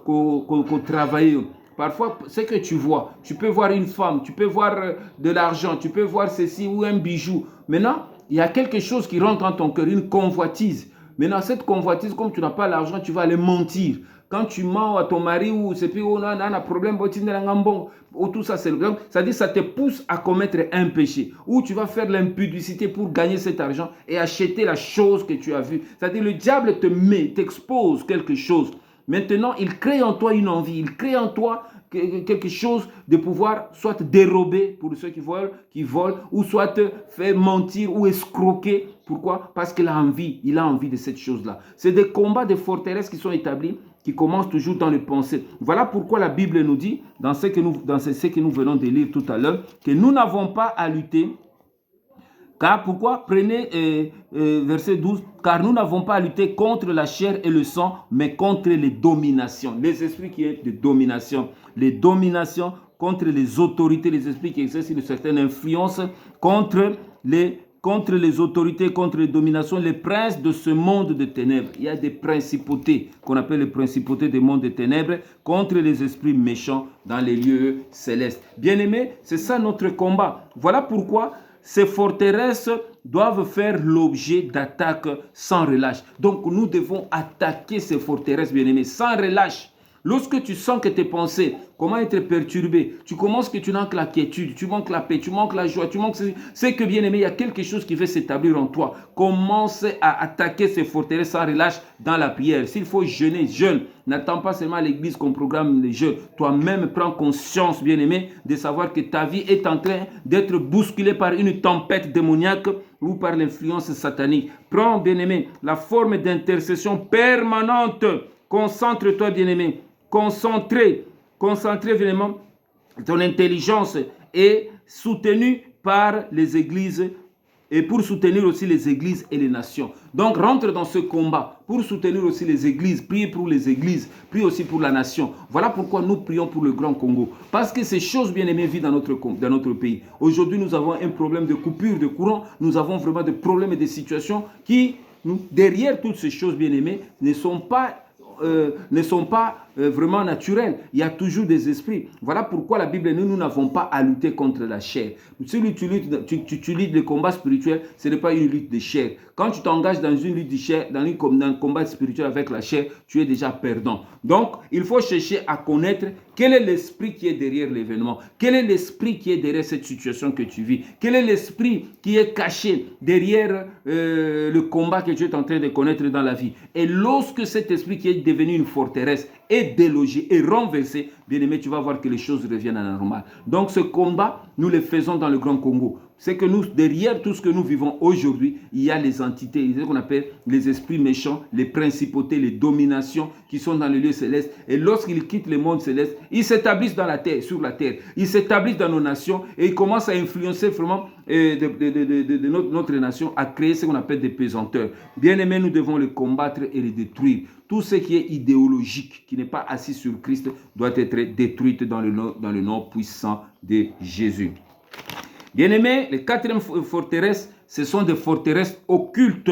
qu'on travaille. Parfois, ce que tu vois, tu peux voir une femme, tu peux voir de l'argent, tu peux voir ceci ou un bijou. Maintenant, il y a quelque chose qui rentre dans ton cœur, une convoitise. Maintenant, cette convoitise, comme tu n'as pas l'argent, tu vas aller mentir. Quand tu mens à ton mari ou c'est plus on a un problème, ou tout ça, c'est-à-dire ça te pousse à commettre un péché. Ou tu vas faire l'impudicité pour gagner cet argent et acheter la chose que tu as vue. C'est-à-dire le diable t'expose quelque chose. Maintenant, il crée en toi une envie, il crée en toi quelque chose de pouvoir soit dérober pour ceux qui volent, ou soit faire mentir ou escroquer. Pourquoi? Parce qu'il a envie de cette chose-là. C'est des combats de forteresses qui sont établis, qui commencent toujours dans les pensées. Voilà pourquoi la Bible nous dit, dans ce que nous venons de lire tout à l'heure, que nous n'avons pas à lutter. Car pourquoi? Prenez verset 12. Car nous n'avons pas à lutter contre la chair et le sang, mais contre les dominations. Les esprits qui sont de domination. Les dominations contre les autorités, les esprits qui exercent une certaine influence contre les autorités, contre les dominations, les princes de ce monde de ténèbres. Il y a des principautés qu'on appelle les principautés des mondes de ténèbres contre les esprits méchants dans les lieux célestes. Bien-aimés, c'est ça notre combat. Voilà pourquoi ces forteresses doivent faire l'objet d'attaques sans relâche. Donc nous devons attaquer ces forteresses, bien-aimés, sans relâche. Lorsque tu sens que tes pensées commencent à être perturbées, tu commences que tu manques la quiétude, tu manques la paix, tu manques la joie, tu manques... C'est que bien aimé, il y a quelque chose qui veut s'établir en toi. Commence à attaquer ces forteresses sans relâche dans la prière. S'il faut jeûner, jeûne. N'attends pas seulement à l'église qu'on programme les jeûnes. Toi-même, prends conscience, bien aimé, de savoir que ta vie est en train d'être bousculée par une tempête démoniaque ou par l'influence satanique. Prends, bien aimé, la forme d'intercession permanente. Concentre-toi, bien aimé. Concentré, vraiment, ton intelligence est soutenue par les églises et pour soutenir aussi les églises et les nations. Donc, rentre dans ce combat pour soutenir aussi les églises. Prie pour les églises, prie aussi pour la nation. Voilà pourquoi nous prions pour le Grand Congo. Parce que ces choses bien-aimées vivent dans notre pays. Aujourd'hui, nous avons un problème de coupure de courant. Nous avons vraiment des problèmes et des situations qui, derrière toutes ces choses bien-aimées, ne sont pas vraiment naturels. Il y a toujours des esprits. Voilà pourquoi la Bible, nous n'avons pas à lutter contre la chair. Si tu luttes le combat spirituel, ce n'est pas une lutte de chair. Quand tu t'engages dans une lutte de chair, dans un combat spirituel avec la chair, tu es déjà perdant. Donc, il faut chercher à connaître quel est l'esprit qui est derrière l'événement. Quel est l'esprit qui est derrière cette situation que tu vis. Quel est l'esprit qui est caché derrière le combat que tu es en train de connaître dans la vie. Et lorsque cet esprit qui est devenu une forteresse est délogé et renversé, bien aimé, tu vas voir que les choses reviennent à la normale. Donc ce combat, nous le faisons dans le Grand Congo. C'est que nous, derrière tout ce que nous vivons aujourd'hui, il y a les entités, ce qu'on appelle les esprits méchants, les principautés, les dominations qui sont dans le lieu céleste. Et lorsqu'ils quittent le monde céleste, ils s'établissent dans la terre, sur la terre. Ils s'établissent dans nos nations et ils commencent à influencer vraiment de notre nation, à créer ce qu'on appelle des pesanteurs. Bien aimé, nous devons les combattre et les détruire. Tout ce qui est idéologique, qui n'est pas assis sur Christ, doit être détruit dans le nom puissant de Jésus. Bien-aimés, les quatrièmes forteresses, ce sont des forteresses occultes.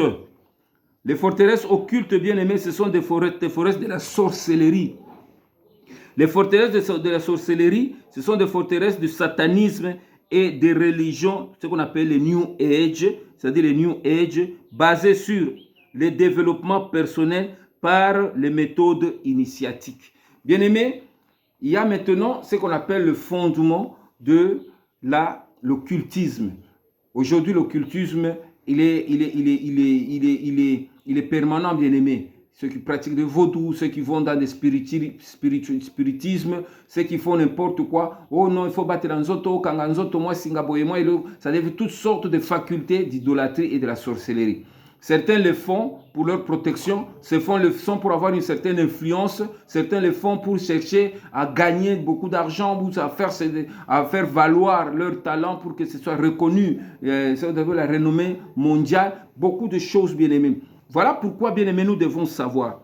Les forteresses occultes, bien-aimés, ce sont des forteresses de la sorcellerie. Les forteresses de la sorcellerie, ce sont des forteresses du satanisme et des religions, ce qu'on appelle les New Age, c'est-à-dire les New Age, basées sur le développement personnel par les méthodes initiatiques. Bien-aimés, il y a maintenant ce qu'on appelle le fondement de l'occultisme. Aujourd'hui, l'occultisme, il est permanent, bien-aimé. Ceux qui pratiquent le vaudou, ceux qui vont dans des spiritismes, ceux qui font n'importe quoi. Oh non, il faut battre l'anzoto, kanganzoto, moi, singaboye, moi, ça devient toutes sortes de facultés d'idolâtrie et de la sorcellerie. Certains le font pour leur protection, certains le font pour avoir une certaine influence, certains le font pour chercher à gagner beaucoup d'argent ou à faire valoir leur talent pour que ce soit reconnu, ça devient la renommée mondiale, beaucoup de choses bien-aimées. Voilà pourquoi, bien-aimés, nous devons savoir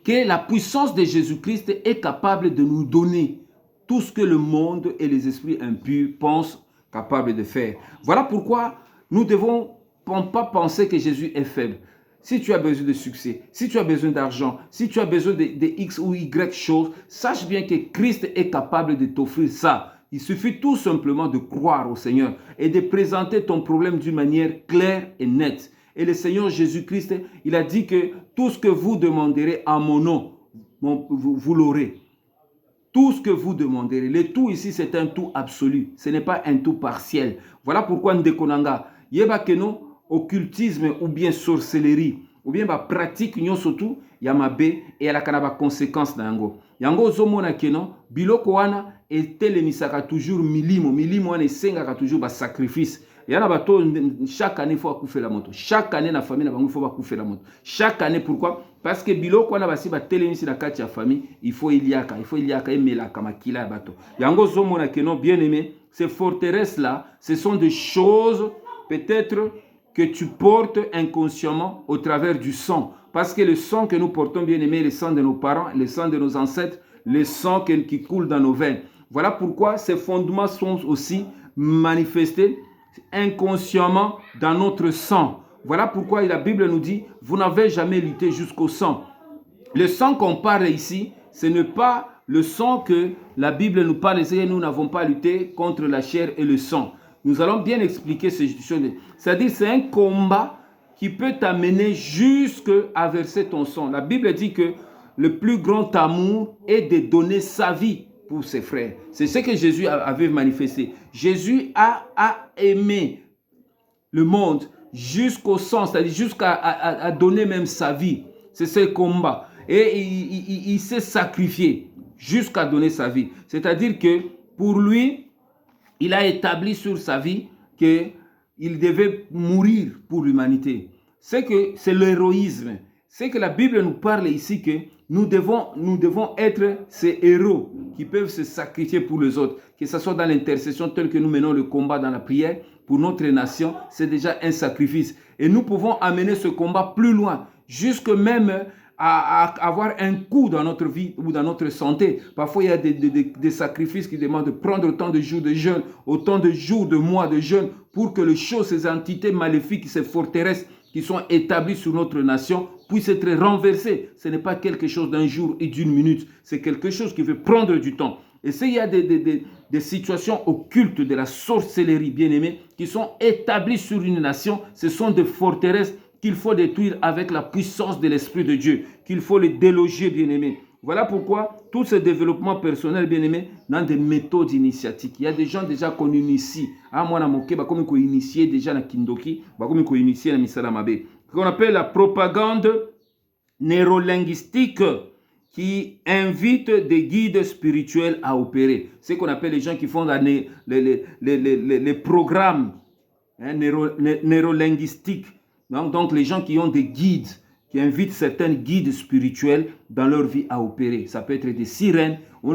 que la puissance de Jésus-Christ est capable de nous donner tout ce que le monde et les esprits impurs pensent capables de faire. Voilà pourquoi nous devons pas penser que Jésus est faible. Si tu as besoin de succès, si tu as besoin d'argent, si tu as besoin de X ou Y choses, sache bien que Christ est capable de t'offrir ça. Il suffit tout simplement de croire au Seigneur et de présenter ton problème d'une manière claire et nette. Et le Seigneur Jésus-Christ, il a dit que tout ce que vous demanderez en mon nom, vous l'aurez. Tout ce que vous demanderez. Le tout ici, c'est un tout absolu. Ce n'est pas un tout partiel. Voilà pourquoi Ndekonanga, yeba keno, occultisme ou bien sorcellerie ou bien pratique nyo surtout ya mabe et la kanaba conséquence na yango. Yango zomona keno biloko wana etelemisaka toujours milimo wana esengaka toujours ba sacrifice. Yana bato chaque année faut akoufer la moto. Chaque année na famille na bango faut akoufer la moto. Chaque année pourquoi? Parce que biloko wana basi batelemisi na kati ya famille, il faut iliaka emelaka makila ya bato. Yango zomona keno bien aimé, ces forteresses là, ce sont des choses peut-être que tu portes inconsciemment au travers du sang. Parce que le sang que nous portons, bien aimé, le sang de nos parents, le sang de nos ancêtres, le sang qui coule dans nos veines. Voilà pourquoi ces fondements sont aussi manifestés inconsciemment dans notre sang. Voilà pourquoi la Bible nous dit, vous n'avez jamais lutté jusqu'au sang. Le sang qu'on parle ici, ce n'est pas le sang que la Bible nous parle ici. Nous n'avons pas lutté contre la chair et le sang. Nous allons bien expliquer ces choses. C'est-à-dire c'est un combat qui peut t'amener jusqu'à verser ton sang. La Bible dit que le plus grand amour est de donner sa vie pour ses frères. C'est ce que Jésus avait manifesté. Jésus a aimé le monde jusqu'au sang, c'est-à-dire jusqu'à donner même sa vie. C'est ce combat. Et il s'est sacrifié jusqu'à donner sa vie. C'est-à-dire que pour lui, il a établi sur sa vie qu'il devait mourir pour l'humanité. C'est l'héroïsme. C'est que la Bible nous parle ici que nous devons être ces héros qui peuvent se sacrifier pour les autres. Que ce soit dans l'intercession telle que nous menons le combat dans la prière, pour notre nation, c'est déjà un sacrifice. Et nous pouvons amener ce combat plus loin, jusque même à avoir un coup dans notre vie ou dans notre santé. Parfois, il y a des sacrifices qui demandent de prendre autant de jours de jeûne, autant de jours, de mois de jeûne, pour que les choses, ces entités maléfiques, ces forteresses qui sont établies sur notre nation, puissent être renversées. Ce n'est pas quelque chose d'un jour et d'une minute. C'est quelque chose qui veut prendre du temps. Et s'il y a des situations occultes de la sorcellerie, bien-aimés, qui sont établies sur une nation, ce sont des forteresses qu'il faut détruire avec la puissance de l'Esprit de Dieu, qu'il faut les déloger, bien-aimés. Voilà pourquoi tout ce développement personnel, bien-aimé, dans des méthodes initiatiques. Il y a des gens déjà qu'on initie. Ah, moi, comme qu'on initie déjà dans Kindoki, comme qu'on initie dans Misalamabe. Qu'on appelle la propagande neurolinguistique qui invite des guides spirituels à opérer. C'est ce qu'on appelle les gens qui font les programmes neurolinguistiques. Donc, les gens qui ont des guides, qui invitent certains guides spirituels dans leur vie à opérer. Ça peut être des sirènes. Il y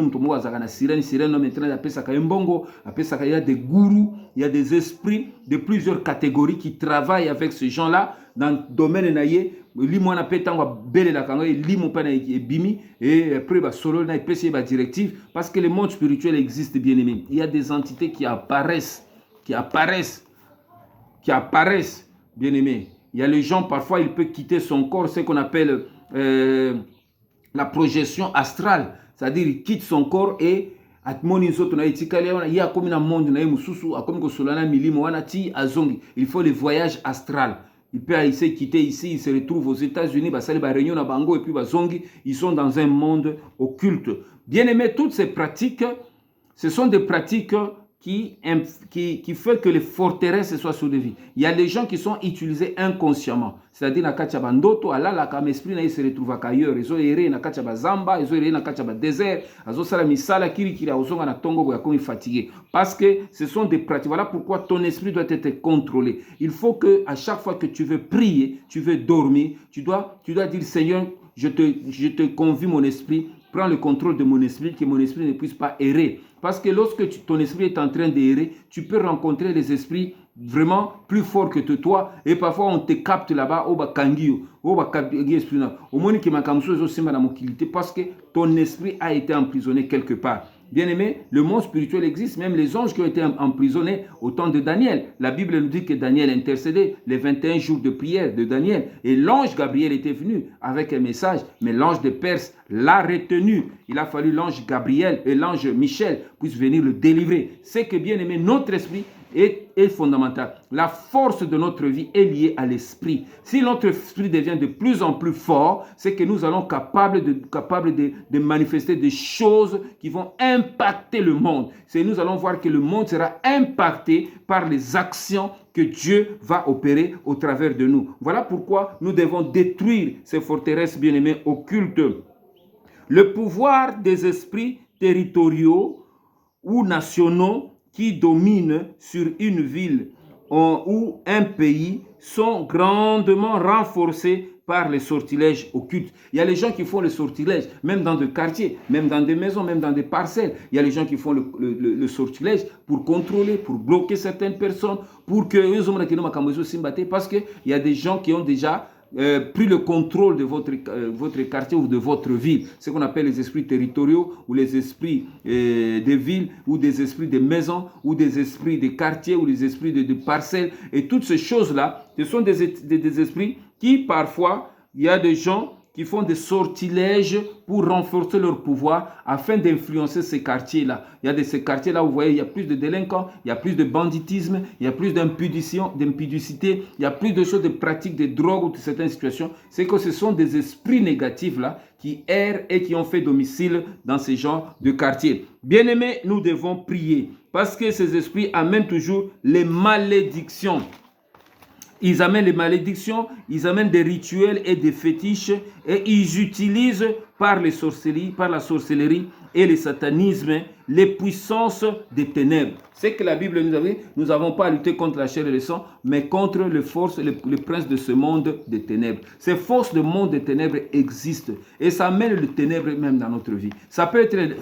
a des gourous, il y a des esprits de plusieurs catégories qui travaillent avec ces gens-là dans le domaine naïe. Parce que le monde spirituel existe, bien aimé. Il y a des entités qui apparaissent, bien aimé. Il y a les gens, parfois, il peut quitter son corps, ce qu'on appelle la projection astrale. C'est-à-dire, il quitte son corps et il faut le voyage astral. Il peut essayer de quitter ici, il se retrouve aux États-Unis, et puis ils sont dans un monde occulte. Bien aimé, toutes ces pratiques, ce sont des pratiques qui fait que les forteresses soient soulevées. Il y a des gens qui sont utilisés inconsciemment. C'est-à-dire, Nakachabandoto, Allah, comme esprit, se retrouve ailleurs. Ils ont erré dans Zamba, ils ont erré dans désert, ils ont fait misala, kiri, na tongo, comme fatigué. Parce que ce sont des pratiques. Voilà pourquoi ton esprit doit être contrôlé. Il faut que, à chaque fois que tu veux prier, tu veux dormir, tu dois dire, Seigneur, je te confie mon esprit, prends le contrôle de mon esprit, que mon esprit ne puisse pas errer. Parce que lorsque ton esprit est en train d'errer, tu peux rencontrer les esprits vraiment plus forts que toi. Et parfois, on te capte là-bas, parce que ton esprit a été emprisonné quelque part. Bien aimé, le monde spirituel existe, même les anges qui ont été emprisonnés au temps de Daniel. La Bible nous dit que Daniel intercédait les 21 jours de prière de Daniel. Et l'ange Gabriel était venu avec un message, mais l'ange de Perse l'a retenu. Il a fallu l'ange Gabriel et l'ange Michel puissent venir le délivrer. C'est que, bien aimé, notre esprit est fondamental. La force de notre vie est liée à l'esprit. Si notre esprit devient de plus en plus fort, c'est que nous allons capables de manifester des choses qui vont impacter le monde. Nous allons voir que le monde sera impacté par les actions que Dieu va opérer au travers de nous. Voilà pourquoi nous devons détruire ces forteresses bien-aimées occultes. Le pouvoir des esprits territoriaux ou nationaux qui dominent sur une ville ou un pays sont grandement renforcés par les sortilèges occultes. Il y a les gens qui font les sortilèges, même dans des quartiers, même dans des maisons, même dans des parcelles. Il y a les gens qui font le sortilège pour contrôler, pour bloquer certaines personnes, pour que... Parce qu'il y a des gens qui ont déjà pris le contrôle de votre quartier ou de votre ville. Ce qu'on appelle les esprits territoriaux ou les esprits des villes ou des esprits des maisons ou des esprits des quartiers ou les esprits de parcelles. Et toutes ces choses-là, ce sont des esprits qui parfois, il y a des gens qui font des sortilèges pour renforcer leur pouvoir afin d'influencer ces quartiers-là. Il y a de ces quartiers-là où vous voyez, il y a plus de délinquants, il y a plus de banditisme, il y a plus d'impudicité, il y a plus de choses, de pratiques de drogue ou de certaines situations. C'est que ce sont des esprits négatifs-là qui errent et qui ont fait domicile dans ces genres de quartiers. Bien-aimés, nous devons prier parce que ces esprits amènent toujours les malédictions. Ils amènent les malédictions, ils amènent des rituels et des fétiches et ils utilisent par la sorcellerie et le satanisme les puissances des ténèbres. C'est que la Bible nous a dit, nous n'avons pas à lutter contre la chair et le sang, mais contre les forces, les princes de ce monde des ténèbres. Ces forces du monde des ténèbres existent et ça amène le ténèbre même dans notre vie. Ça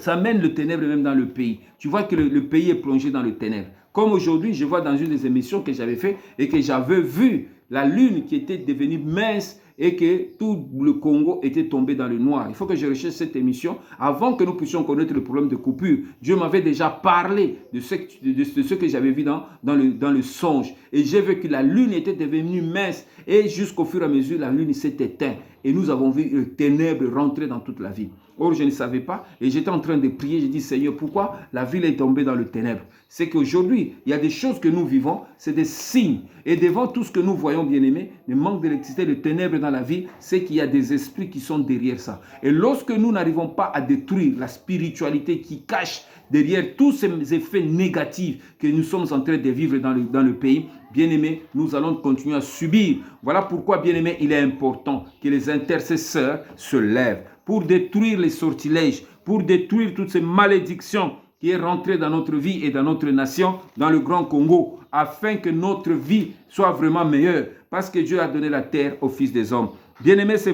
amène le ténèbre même dans le pays. Tu vois que le pays est plongé dans le ténèbre. Comme aujourd'hui, je vois dans une des émissions que j'avais fait et que j'avais vu la lune qui était devenue mince et que tout le Congo était tombé dans le noir. Il faut que je recherche cette émission avant que nous puissions connaître le problème de coupure. Dieu m'avait déjà parlé de ce que j'avais vu dans le songe. Et j'ai vu que la lune était devenue mince et jusqu'au fur et à mesure, la lune s'est éteinte. Et nous avons vu les ténèbres rentrer dans toute la ville. Or, je ne savais pas et j'étais en train de prier. J'ai dit, Seigneur, pourquoi la ville est tombée dans le ténèbre? C'est qu'aujourd'hui, il y a des choses que nous vivons, c'est des signes. Et devant tout ce que nous voyons, bien-aimés, le manque d'électricité, le ténèbre dans la vie, c'est qu'il y a des esprits qui sont derrière ça. Et lorsque nous n'arrivons pas à détruire la spiritualité qui cache derrière tous ces effets négatifs que nous sommes en train de vivre dans le pays, bien-aimés, nous allons continuer à subir. Voilà pourquoi, bien-aimés, il est important que les intercesseurs se lèvent pour détruire les sortilèges, pour détruire toutes ces malédictions qui est rentrée dans notre vie et dans notre nation, dans le Grand Congo, afin que notre vie soit vraiment meilleure, parce que Dieu a donné la terre aux fils des hommes. Bien-aimés, ces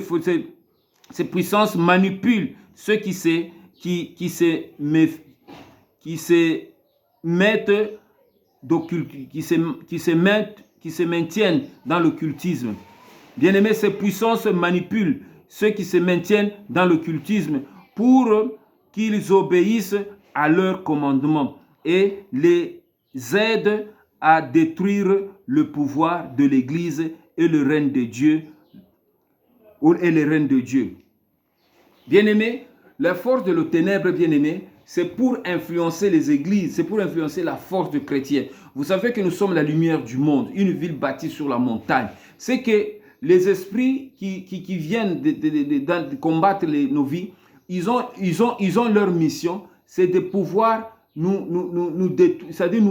puissances manipulent ceux qui se maintiennent dans l'occultisme. Bien-aimés, ces puissances manipulent ceux qui se maintiennent dans l'occultisme pour qu'ils obéissent à leurs commandements et les aident à détruire le pouvoir de l'Église et le règne de Dieu. Bien-aimés, la force de le ténèbre, bien-aimés, c'est pour influencer les églises, c'est pour influencer la force de chrétiens. Vous savez que nous sommes la lumière du monde, une ville bâtie sur la montagne. C'est que les esprits qui viennent de combattre nos vies, ils ont leur mission, c'est de pouvoir nous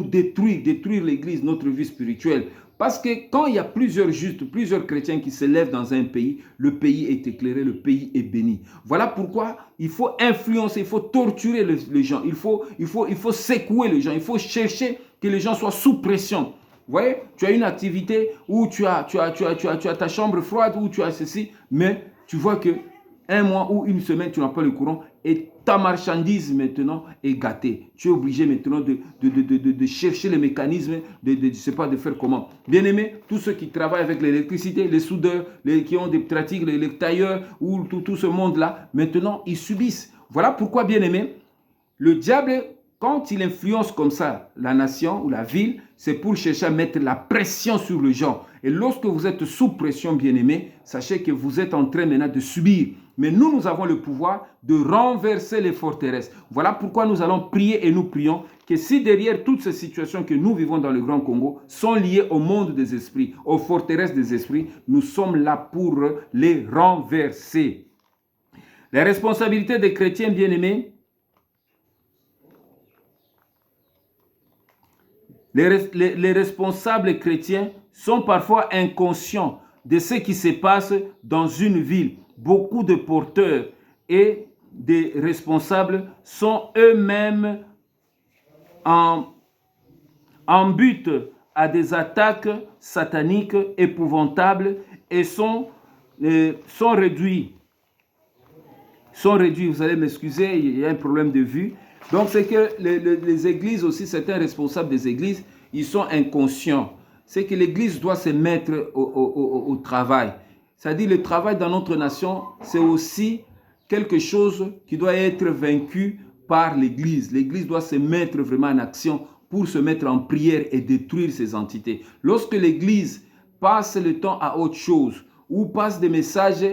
détruire l'église, notre vie spirituelle. Parce que quand il y a plusieurs justes, plusieurs chrétiens qui se lèvent dans un pays, le pays est éclairé, le pays est béni. Voilà pourquoi il faut influencer, il faut torturer les gens, il faut secouer les gens, il faut chercher que les gens soient sous pression. Vous voyez, tu as une activité où tu as ta chambre froide, où tu as ceci, mais tu vois que un mois ou une semaine, tu n'as pas le courant et ta marchandise maintenant est gâtée. Tu es obligé maintenant de chercher les mécanismes, je sais pas, de faire comment. Bien aimé, tous ceux qui travaillent avec l'électricité, les soudeurs, qui ont des pratiques, les tailleurs, ou tout ce monde-là, maintenant, ils subissent. Voilà pourquoi, bien aimé, le diable, quand il influence comme ça la nation ou la ville, c'est pour chercher à mettre la pression sur les gens. Et lorsque vous êtes sous pression, bien aimé, sachez que vous êtes en train maintenant de subir. Mais nous avons le pouvoir de renverser les forteresses. Voilà pourquoi nous allons prier et nous prions que si derrière toutes ces situations que nous vivons dans le Grand Congo sont liées au monde des esprits, aux forteresses des esprits, nous sommes là pour les renverser. Les responsabilités des chrétiens bien-aimés, les responsables chrétiens sont parfois inconscients de ce qui se passe dans une ville. Beaucoup de porteurs et des responsables sont eux-mêmes en but à des attaques sataniques épouvantables et sont réduits. Vous allez m'excuser, il y a un problème de vue. Donc c'est que les églises aussi, certains responsables des églises, ils sont inconscients. C'est que l'église doit se mettre au travail. C'est-à-dire le travail dans notre nation, c'est aussi quelque chose qui doit être vaincu par l'église. L'église doit se mettre vraiment en action pour se mettre en prière et détruire ces entités. Lorsque l'église passe le temps à autre chose ou passe des messages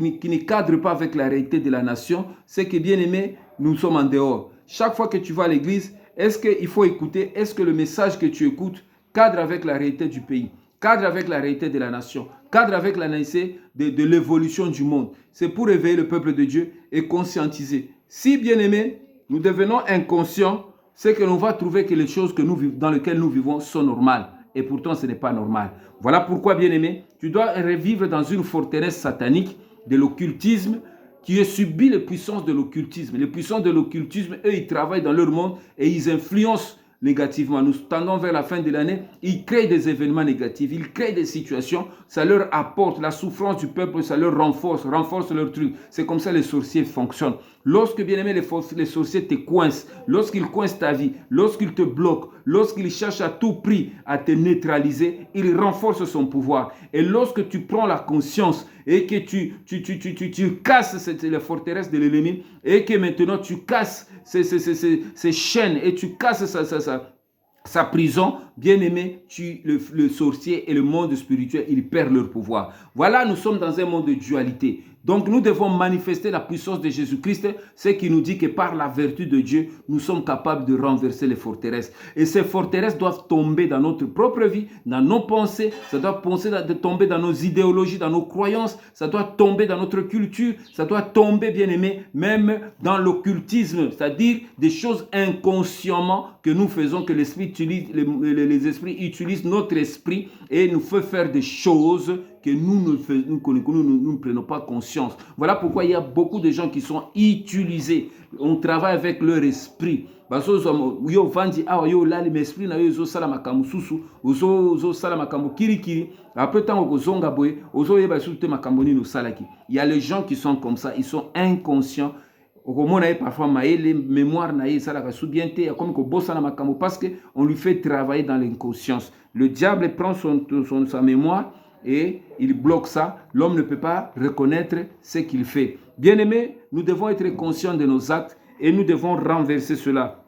ne cadre pas avec la réalité de la nation, c'est que, bien aimé, nous sommes en dehors. Chaque fois que tu vas à l'église, est-ce qu'il faut écouter, est-ce que le message que tu écoutes cadre avec la réalité du pays, cadre avec la réalité de la nation, cadre avec la réalité de l'évolution du monde? C'est pour éveiller le peuple de Dieu et conscientiser. Si, bien aimé, nous devenons inconscients, c'est que l'on va trouver que les choses dans lesquelles nous vivons sont normales. Et pourtant, ce n'est pas normal. Voilà pourquoi, bien aimé, tu dois revivre dans une forteresse satanique de l'occultisme, qui a subi les puissances de l'occultisme. Les puissances de l'occultisme, eux, ils travaillent dans leur monde et ils influencent négativement. Nous tendons vers la fin de l'année, ils créent des événements négatifs, ils créent des situations, ça leur apporte la souffrance du peuple, ça leur renforce leur truc. C'est comme ça que les sorciers fonctionnent. Lorsque, bien aimé, les sorciers te coincent, lorsqu'ils coincent ta vie, lorsqu'ils te bloquent, lorsqu'ils cherchent à tout prix à te neutraliser, ils renforcent son pouvoir. Et lorsque tu prends la conscience et que tu casses la forteresse de l'ennemi et que maintenant tu casses ces chaînes et tu casses sa prison, bien aimé, le sorcier et le monde spirituel, ils perdent leur pouvoir. Voilà, nous sommes dans un monde de dualité. Donc nous devons manifester la puissance de Jésus-Christ, ce qui nous dit que par la vertu de Dieu, nous sommes capables de renverser les forteresses. Et ces forteresses doivent tomber dans notre propre vie, dans nos pensées, ça doit tomber dans nos idéologies, dans nos croyances, ça doit tomber dans notre culture, ça doit tomber, bien aimé, même dans l'occultisme, c'est-à-dire des choses inconsciemment que nous faisons, que l'esprit utilise, les esprits utilisent notre esprit et nous fait faire des choses que nous ne prenons pas conscience. Voilà pourquoi il y a beaucoup de gens qui sont utilisés. On travaille avec leur esprit. Parce que yo vandi awa yo la l'esprit na yo zo sala makambo susu, zo sala makambo kirikiri. Après tant que zonga boy, ozo yeba sute makambo ni no salaki. Il y a les gens qui sont comme ça, ils sont inconscients. Parfois les mémoires parce qu'on lui fait travailler dans l'inconscience. Le diable prend sa mémoire et il bloque ça. L'homme ne peut pas reconnaître ce qu'il fait. Bien-aimés, nous devons être conscients de nos actes et nous devons renverser cela.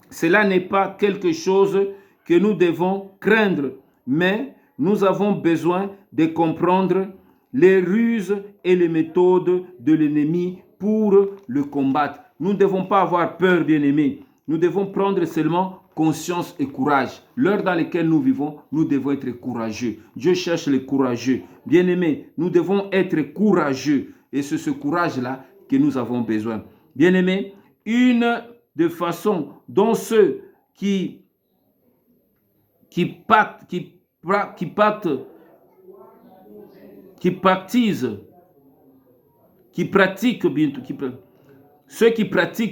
Cela n'est pas quelque chose que nous devons craindre, mais nous avons besoin de comprendre les ruses et les méthodes de l'ennemi pour le combattre. Nous ne devons pas avoir peur, bien-aimés. Nous devons prendre seulement conscience et courage. L'heure dans laquelle nous vivons, nous devons être courageux. Dieu cherche les courageux. Bien-aimés, nous devons être courageux. Et c'est ce courage-là que nous avons besoin. Bien-aimés, une des façons dont ceux qui pratiquent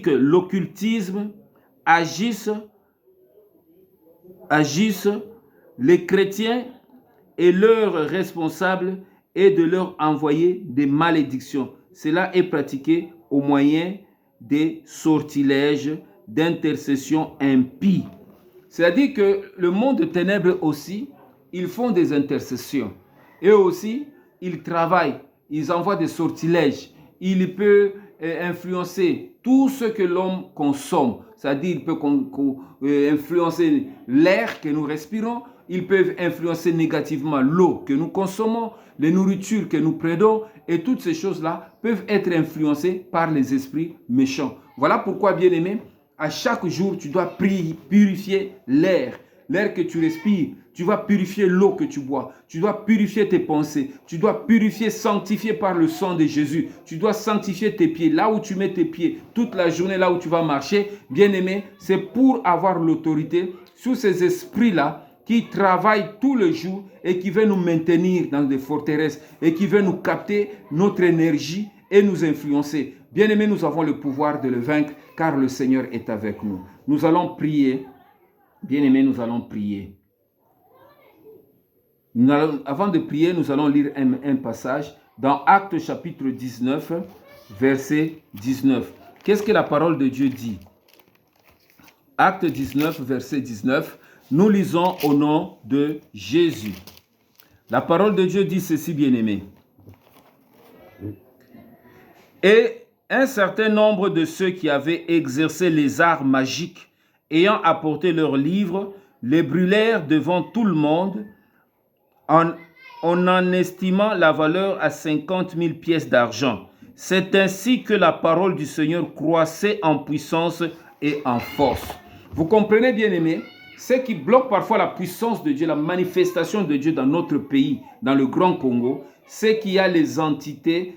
l'occultisme agissent, les chrétiens et leurs responsables et de leur envoyer des malédictions. Cela est pratiqué au moyen des sortilèges d'intercession impies. C'est-à-dire que le monde de ténèbres aussi, ils font des intercessions. Et aussi, ils travaillent, ils envoient des sortilèges. Il peut influencer tout ce que l'homme consomme. C'est-à-dire il peut influencer l'air que nous respirons, ils peuvent influencer négativement l'eau que nous consommons, les nourritures que nous prenons, et toutes ces choses-là peuvent être influencées par les esprits méchants. Voilà pourquoi, bien-aimé, à chaque jour, tu dois purifier l'air que tu respires. Tu vas purifier l'eau que tu bois. Tu dois purifier tes pensées. Tu dois purifier, sanctifier par le sang de Jésus. Tu dois sanctifier tes pieds. Là où tu mets tes pieds, toute la journée, là où tu vas marcher, bien-aimé, c'est pour avoir l'autorité sur ces esprits-là qui travaillent tous les jours et qui veulent nous maintenir dans des forteresses et qui veulent nous capter notre énergie et nous influencer. Bien-aimé, nous avons le pouvoir de le vaincre car le Seigneur est avec nous. Nous allons prier. Bien-aimés, nous allons prier. Avant de prier, nous allons lire un passage dans Actes chapitre 19, verset 19. Qu'est-ce que la parole de Dieu dit? Actes 19, verset 19. Nous lisons au nom de Jésus. La parole de Dieu dit ceci, bien-aimés. Et un certain nombre de ceux qui avaient exercé les arts magiques, ayant apporté leurs livres, les brûlèrent devant tout le monde on en estimant la valeur à 50 000 pièces d'argent. C'est ainsi que la parole du Seigneur croissait en puissance et en force. Vous comprenez, bien-aimés, ce qui bloque parfois la puissance de Dieu, la manifestation de Dieu dans notre pays, dans le Grand Congo, c'est qu'il y a les entités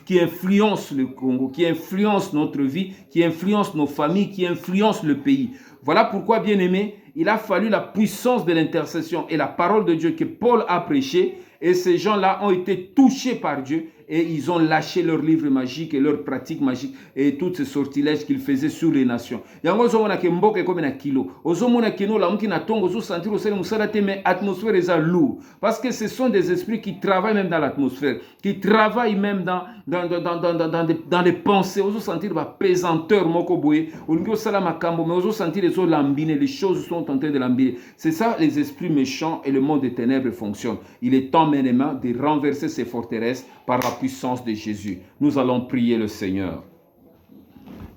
qui influencent le Congo, qui influencent notre vie, qui influencent nos familles, qui influencent le pays. Voilà pourquoi, bien-aimés, il a fallu la puissance de l'intercession et la parole de Dieu que Paul a prêché, et ces gens-là ont été touchés par Dieu et ils ont lâché leurs livres magiques et leurs pratiques magiques et toutes ces sortilèges qu'ils faisaient sur les nations. Yango ozomona ke mboka comme na kilo. Ozomona kino la mki na tongo zo sentir osele musala te, mais atmosphère est lourd parce que ce sont des esprits qui travaillent même dans l'atmosphère, qui travaillent même dans les pensées. Ozo sentir ba pesanteur moko boye. Olingo sala makambo mais ozo sentir les lambiner, les choses sont en train de lambiner. C'est ça les esprits méchants et le monde des ténèbres fonctionnent. Il est temps maintenant de renverser ces forteresses par la puissance de Jésus. Nous allons prier le Seigneur.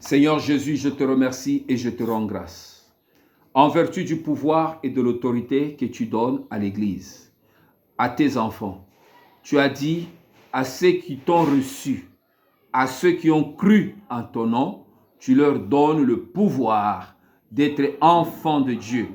Seigneur Jésus, je te remercie et je te rends grâce. En vertu du pouvoir et de l'autorité que tu donnes à l'Église, à tes enfants, tu as dit à ceux qui t'ont reçu, à ceux qui ont cru en ton nom, tu leur donnes le pouvoir d'être enfants de Dieu.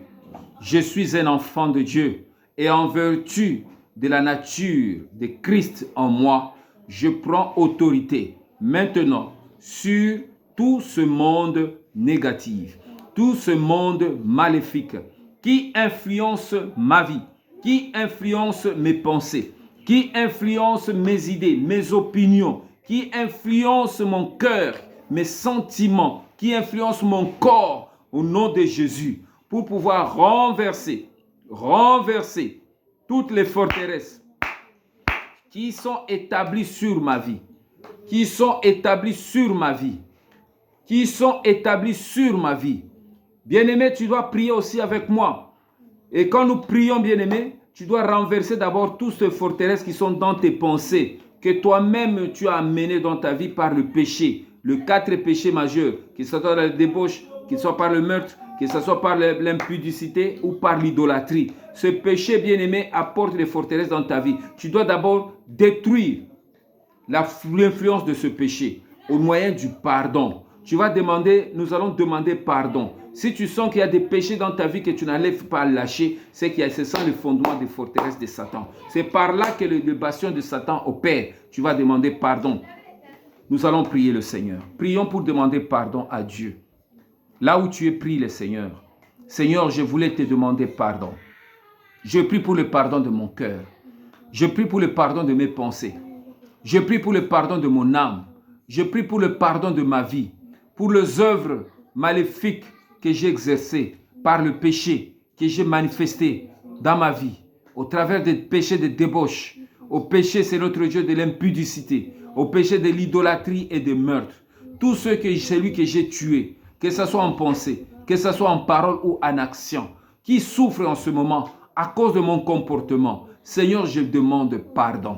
Je suis un enfant de Dieu et en vertu de la nature de Christ en moi, je prends autorité maintenant sur tout ce monde négatif, tout ce monde maléfique qui influence ma vie, qui influence mes pensées, qui influence mes idées, mes opinions, qui influence mon cœur, mes sentiments, qui influence mon corps au nom de Jésus pour pouvoir renverser toutes les forteresses qui sont établies sur ma vie, qui sont établies sur ma vie, qui sont établies sur ma vie. Bien-aimé, tu dois prier aussi avec moi. Et quand nous prions, bien-aimé, tu dois renverser d'abord toutes ces forteresses qui sont dans tes pensées, que toi-même tu as amenées dans ta vie par le péché, les 4 péchés majeurs, que ce soit la débauche, que ce soit par le meurtre, que ce soit par l'impudicité ou par l'idolâtrie. Ce péché, bien-aimé, apporte des forteresses dans ta vie. Tu dois d'abord détruire l'influence de ce péché au moyen du pardon. Tu vas demander, nous allons demander pardon. Si tu sens qu'il y a des péchés dans ta vie que tu n'arrives pas à lâcher, c'est qu'il y a ce sont les fondements des forteresses de Satan. C'est par là que le bastion de Satan opère. Tu vas demander pardon. Nous allons prier le Seigneur. Prions pour demander pardon à Dieu. Là où tu es, prie le Seigneur. Seigneur, je voulais te demander pardon. Je prie pour le pardon de mon cœur. Je prie pour le pardon de mes pensées. Je prie pour le pardon de mon âme. Je prie pour le pardon de ma vie. Pour les œuvres maléfiques que j'ai exercées par le péché que j'ai manifesté dans ma vie. Au travers des péchés de débauche. Au péché, c'est notre Dieu, de l'impudicité. Au péché de l'idolâtrie et de meurtre. Tout celui que j'ai tué, que ce soit en pensée, que ce soit en parole ou en action, qui souffre en ce moment à cause de mon comportement. Seigneur, je demande pardon.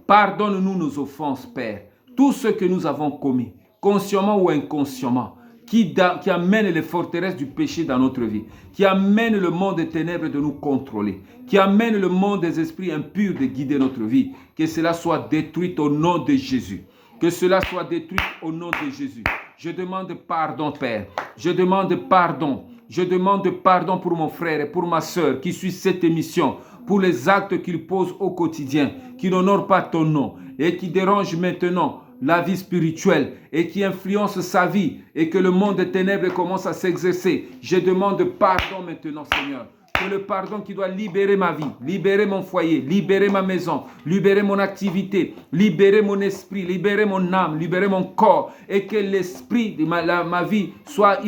Pardonne-nous nos offenses, Père. Tout ce que nous avons commis, consciemment ou inconsciemment, qui amène les forteresses du péché dans notre vie, qui amène le monde des ténèbres de nous contrôler, qui amène le monde des esprits impurs de guider notre vie. Que cela soit détruit au nom de Jésus. Que cela soit détruit au nom de Jésus. Je demande pardon, Père. Je demande pardon. Je demande pardon pour mon frère et pour ma soeur qui suit cette émission, pour les actes qu'il pose au quotidien, qui n'honorent pas ton nom et qui dérangent maintenant la vie spirituelle et qui influencent sa vie et que le monde des ténèbres commence à s'exercer. Je demande pardon maintenant, Seigneur. Que le pardon qui doit libérer ma vie, libérer mon foyer, libérer ma maison, libérer mon activité, libérer mon esprit, libérer mon âme, libérer mon corps, et que l'esprit de ma vie soit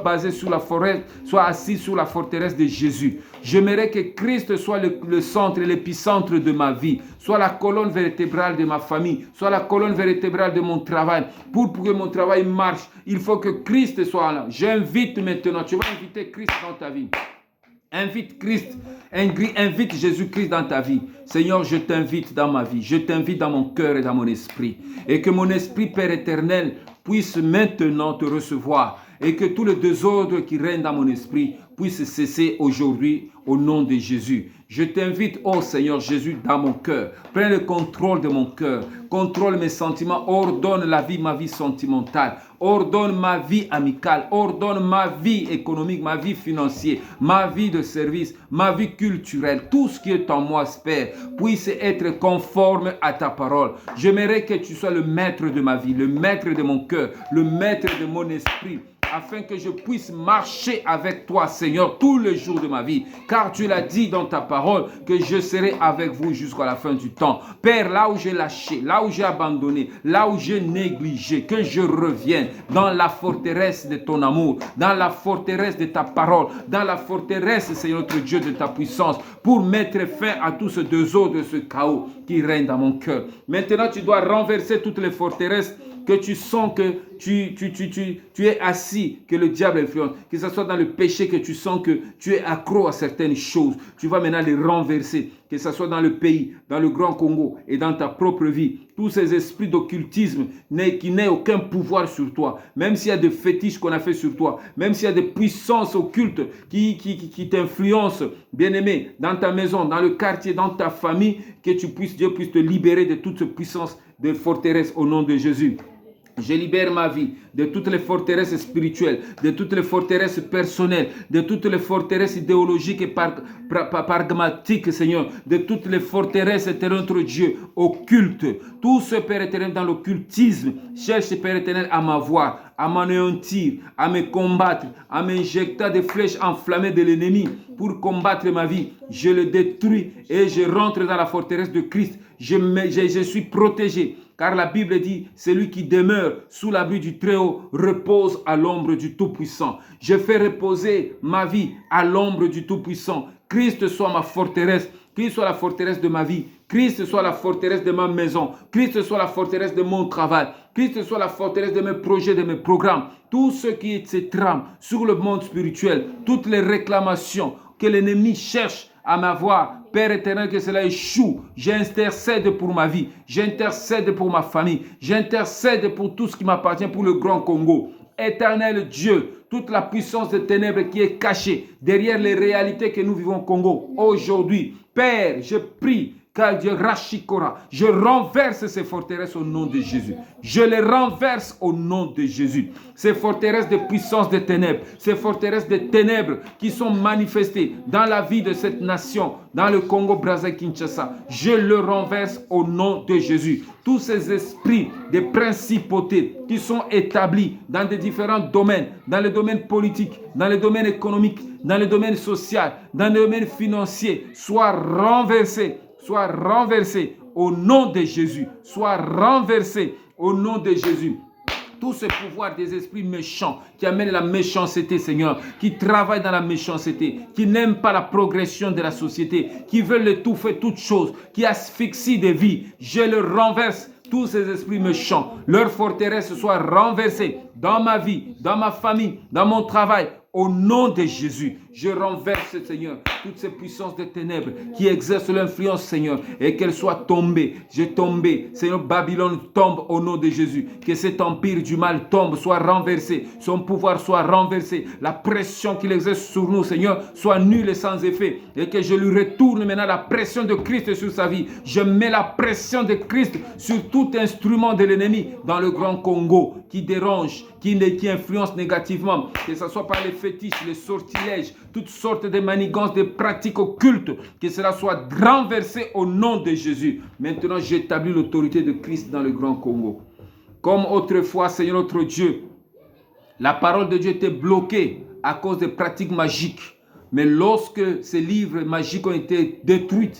basé sur la forêt, soit assis sur la forteresse de Jésus. J'aimerais que Christ soit le centre et l'épicentre de ma vie, soit la colonne vertébrale de ma famille, soit la colonne vertébrale de mon travail. Pour que mon travail marche, il faut que Christ soit là. J'invite maintenant, tu vas inviter Christ dans ta vie. Invite Christ, invite Jésus-Christ dans ta vie. Seigneur, je t'invite dans ma vie, je t'invite dans mon cœur et dans mon esprit. Et que mon esprit, Père éternel, puisse maintenant te recevoir. Et que tous les désordres qui règnent dans mon esprit puisse cesser aujourd'hui au nom de Jésus. Je t'invite, oh Seigneur Jésus, dans mon cœur. Prends le contrôle de mon cœur. Contrôle mes sentiments. Ordonne ma vie sentimentale. Ordonne ma vie amicale. Ordonne ma vie économique, ma vie financière, ma vie de service, ma vie culturelle. Tout ce qui est en moi, Père, puisse être conforme à ta parole. J'aimerais que tu sois le maître de ma vie, le maître de mon cœur, le maître de mon esprit, afin que je puisse marcher avec toi, Seigneur, tous les jours de ma vie. Car tu l'as dit dans ta parole que je serai avec vous jusqu'à la fin du temps. Père, là où j'ai lâché, là où j'ai abandonné, là où j'ai négligé, que je revienne dans la forteresse de ton amour, dans la forteresse de ta parole, dans la forteresse, Seigneur notre Dieu, de ta puissance, pour mettre fin à tout ce désordre, de ce chaos qui règne dans mon cœur. Maintenant, tu dois renverser toutes les forteresses que tu sens que tu es assis, que le diable influence, que ce soit dans le péché, que tu sens que tu es accro à certaines choses. Tu vas maintenant les renverser, que ce soit dans le pays, dans le Grand Congo et dans ta propre vie. Tous ces esprits d'occultisme qui n'aient aucun pouvoir sur toi, même s'il y a des fétiches qu'on a fait sur toi, même s'il y a des puissances occultes qui t'influencent, bien-aimé, dans ta maison, dans le quartier, dans ta famille, que Dieu puisse te libérer de toute puissance de forteresse au nom de Jésus. Je libère ma vie de toutes les forteresses spirituelles, de toutes les forteresses personnelles, de toutes les forteresses idéologiques et pragmatiques, Seigneur, de toutes les forteresses, éternel notre Dieu, occultes. Tout ce, Père éternel, dans l'occultisme, cherche, Père éternel, à m'avoir, à m'anéantir, à me combattre, à m'injecter des flèches enflammées de l'ennemi pour combattre ma vie. Je le détruis et je rentre dans la forteresse de Christ. Je suis protégé. Car la Bible dit, celui qui demeure sous l'abri du Très-Haut repose à l'ombre du Tout-Puissant. Je fais reposer ma vie à l'ombre du Tout-Puissant. Christ soit ma forteresse. Christ soit la forteresse de ma vie. Christ soit la forteresse de ma maison. Christ soit la forteresse de mon travail. Christ soit la forteresse de mes projets, de mes programmes. Tout ce qui se trame sur le monde spirituel, toutes les réclamations que l'ennemi cherche à m'avoir, Père éternel, que cela échoue. J'intercède pour ma vie, j'intercède pour ma famille, j'intercède pour tout ce qui m'appartient, pour le Grand Congo. Éternel Dieu, toute la puissance des ténèbres qui est cachée derrière les réalités que nous vivons au Congo aujourd'hui. Père, je prie, car Dieu rachikora, je renverse ces forteresses au nom de Jésus. Je les renverse au nom de Jésus. Ces forteresses de puissance des ténèbres, ces forteresses de ténèbres qui sont manifestées dans la vie de cette nation, dans le Congo, Brazzaville, Kinshasa, je le renverse au nom de Jésus. Tous ces esprits de principautés qui sont établis dans des différents domaines, dans le domaine politique, dans le domaine économique, dans le domaine social, dans le domaine financier, soient renversés. Soit renversé au nom de Jésus. Soit renversé au nom de Jésus. Tout ce pouvoir des esprits méchants qui amènent la méchanceté, Seigneur, qui travaillent dans la méchanceté, qui n'aiment pas la progression de la société, qui veulent étouffer toutes choses, qui asphyxient des vies, je le renverse. Tous ces esprits méchants, leur forteresse soit renversée dans ma vie, dans ma famille, dans mon travail. Au nom de Jésus, je renverse, Seigneur, toutes ces puissances des ténèbres qui exercent l'influence, Seigneur, et qu'elles soient tombées. J'ai tombé, Seigneur, Babylone tombe au nom de Jésus. Que cet empire du mal tombe, soit renversé, son pouvoir soit renversé, la pression qu'il exerce sur nous, Seigneur, soit nulle et sans effet, et que je lui retourne maintenant la pression de Christ sur sa vie. Je mets la pression de Christ sur tout instrument de l'ennemi dans le Grand Congo qui dérange, qui influence négativement, que ce soit par les fétiches, les sortilèges, toutes sortes de manigances, de pratiques occultes, que cela soit renversé au nom de Jésus. Maintenant, j'établis l'autorité de Christ dans le Grand Congo. Comme autrefois, Seigneur notre Dieu, la parole de Dieu était bloquée à cause des pratiques magiques. Mais lorsque ces livres magiques ont été détruits,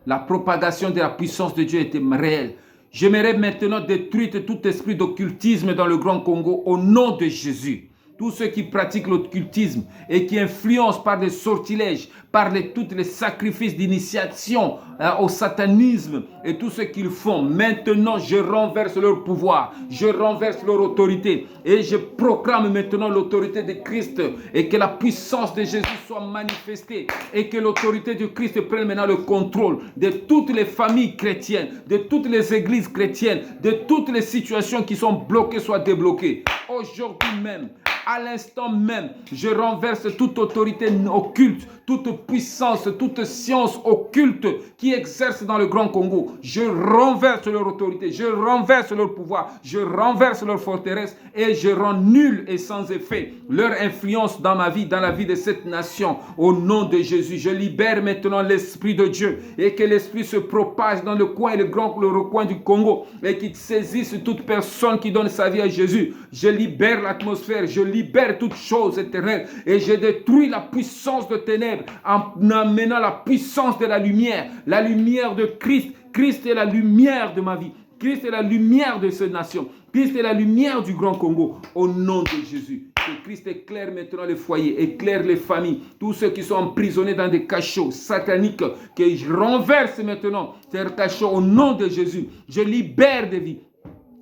la propagation de la puissance de Dieu était réelle. J'aimerais maintenant détruire tout esprit d'occultisme dans le Grand Congo au nom de Jésus. Tous ceux qui pratiquent l'occultisme et qui influencent par des sortilèges, par tous les sacrifices d'initiation au satanisme et tout ce qu'ils font, maintenant je renverse leur pouvoir, je renverse leur autorité et je proclame maintenant l'autorité de Christ et que la puissance de Jésus soit manifestée et que l'autorité de Christ prenne maintenant le contrôle de toutes les familles chrétiennes, de toutes les églises chrétiennes, de toutes les situations qui sont bloquées soient débloquées. Aujourd'hui même, À l'instant même, je renverse toute autorité occulte, toute puissance, toute science occulte qui exerce dans le Grand Congo. Je renverse leur autorité, je renverse leur pouvoir, je renverse leur forteresse et je rends nul et sans effet leur influence dans ma vie, dans la vie de cette nation. Au nom de Jésus, je libère maintenant l'Esprit de Dieu et que l'Esprit se propage dans le coin et le recoin du Congo et qu'il saisisse toute personne qui donne sa vie à Jésus. Je libère l'atmosphère, je libère toute chose éternelle et je détruis la puissance de ténèbres en amenant la puissance de la lumière de Christ. Christ est la lumière de ma vie. Christ est la lumière de cette nation. Christ est la lumière du Grand Congo. Au nom de Jésus. Que Christ éclaire maintenant les foyers, éclaire les familles, tous ceux qui sont emprisonnés dans des cachots sataniques, que je renverse maintenant ces cachots au nom de Jésus. Je libère des vies.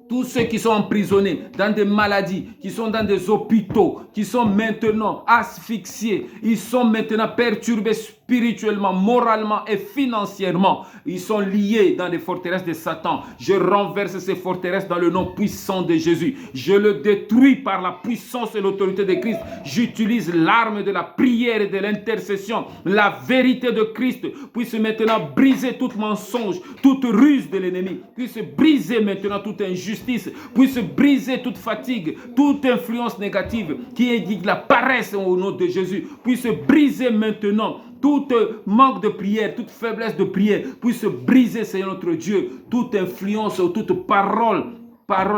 Tous ceux qui sont emprisonnés dans des maladies, qui sont dans des hôpitaux, qui sont maintenant asphyxiés, ils sont maintenant perturbés spirituellement, moralement et financièrement. Ils sont liés dans les forteresses de Satan. Je renverse ces forteresses dans le nom puissant de Jésus. Je le détruis par la puissance et l'autorité de Christ. J'utilise l'arme de la prière et de l'intercession. La vérité de Christ puisse maintenant briser tout mensonge, toute ruse de l'ennemi, puisse briser maintenant toute injustice, puisse briser toute fatigue, toute influence négative qui indique la paresse au nom de Jésus, puisse briser maintenant tout manque de prière, toute faiblesse de prière, puisse briser, Seigneur notre Dieu, toute influence ou toute parole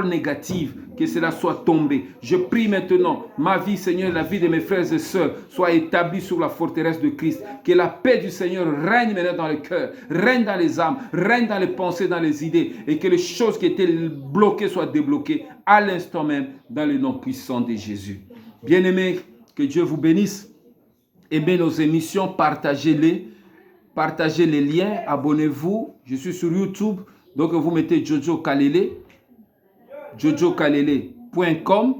négative, que cela soit tombé. Je prie maintenant, ma vie, Seigneur, la vie de mes frères et sœurs, soit établie sur la forteresse de Christ. Que la paix du Seigneur règne maintenant dans le cœur, règne dans les âmes, règne dans les pensées, dans les idées, et que les choses qui étaient bloquées soient débloquées à l'instant même, dans le nom puissant de Jésus. Bien-aimés, que Dieu vous bénisse. Aimez nos émissions, partagez-les, partagez les liens, abonnez-vous. Je suis sur YouTube, donc vous mettez Jojo Kalele, jojokalele.com.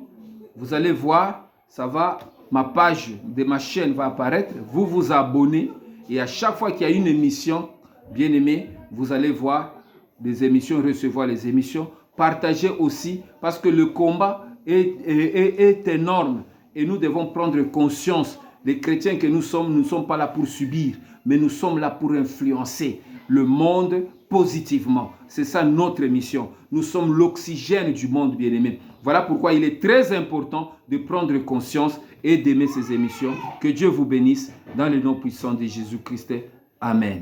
Vous allez voir, ça va, ma page de ma chaîne va apparaître. Vous vous abonnez et à chaque fois qu'il y a une émission, bien aimé, vous allez voir des émissions, recevoir les émissions. Partagez aussi parce que le combat est énorme et nous devons prendre conscience. Les chrétiens que nous ne sommes pas là pour subir, mais nous sommes là pour influencer le monde positivement. C'est ça notre mission. Nous sommes l'oxygène du monde, bien-aimé. Voilà pourquoi il est très important de prendre conscience et d'aimer ces émissions. Que Dieu vous bénisse dans le nom puissant de Jésus-Christ. Amen.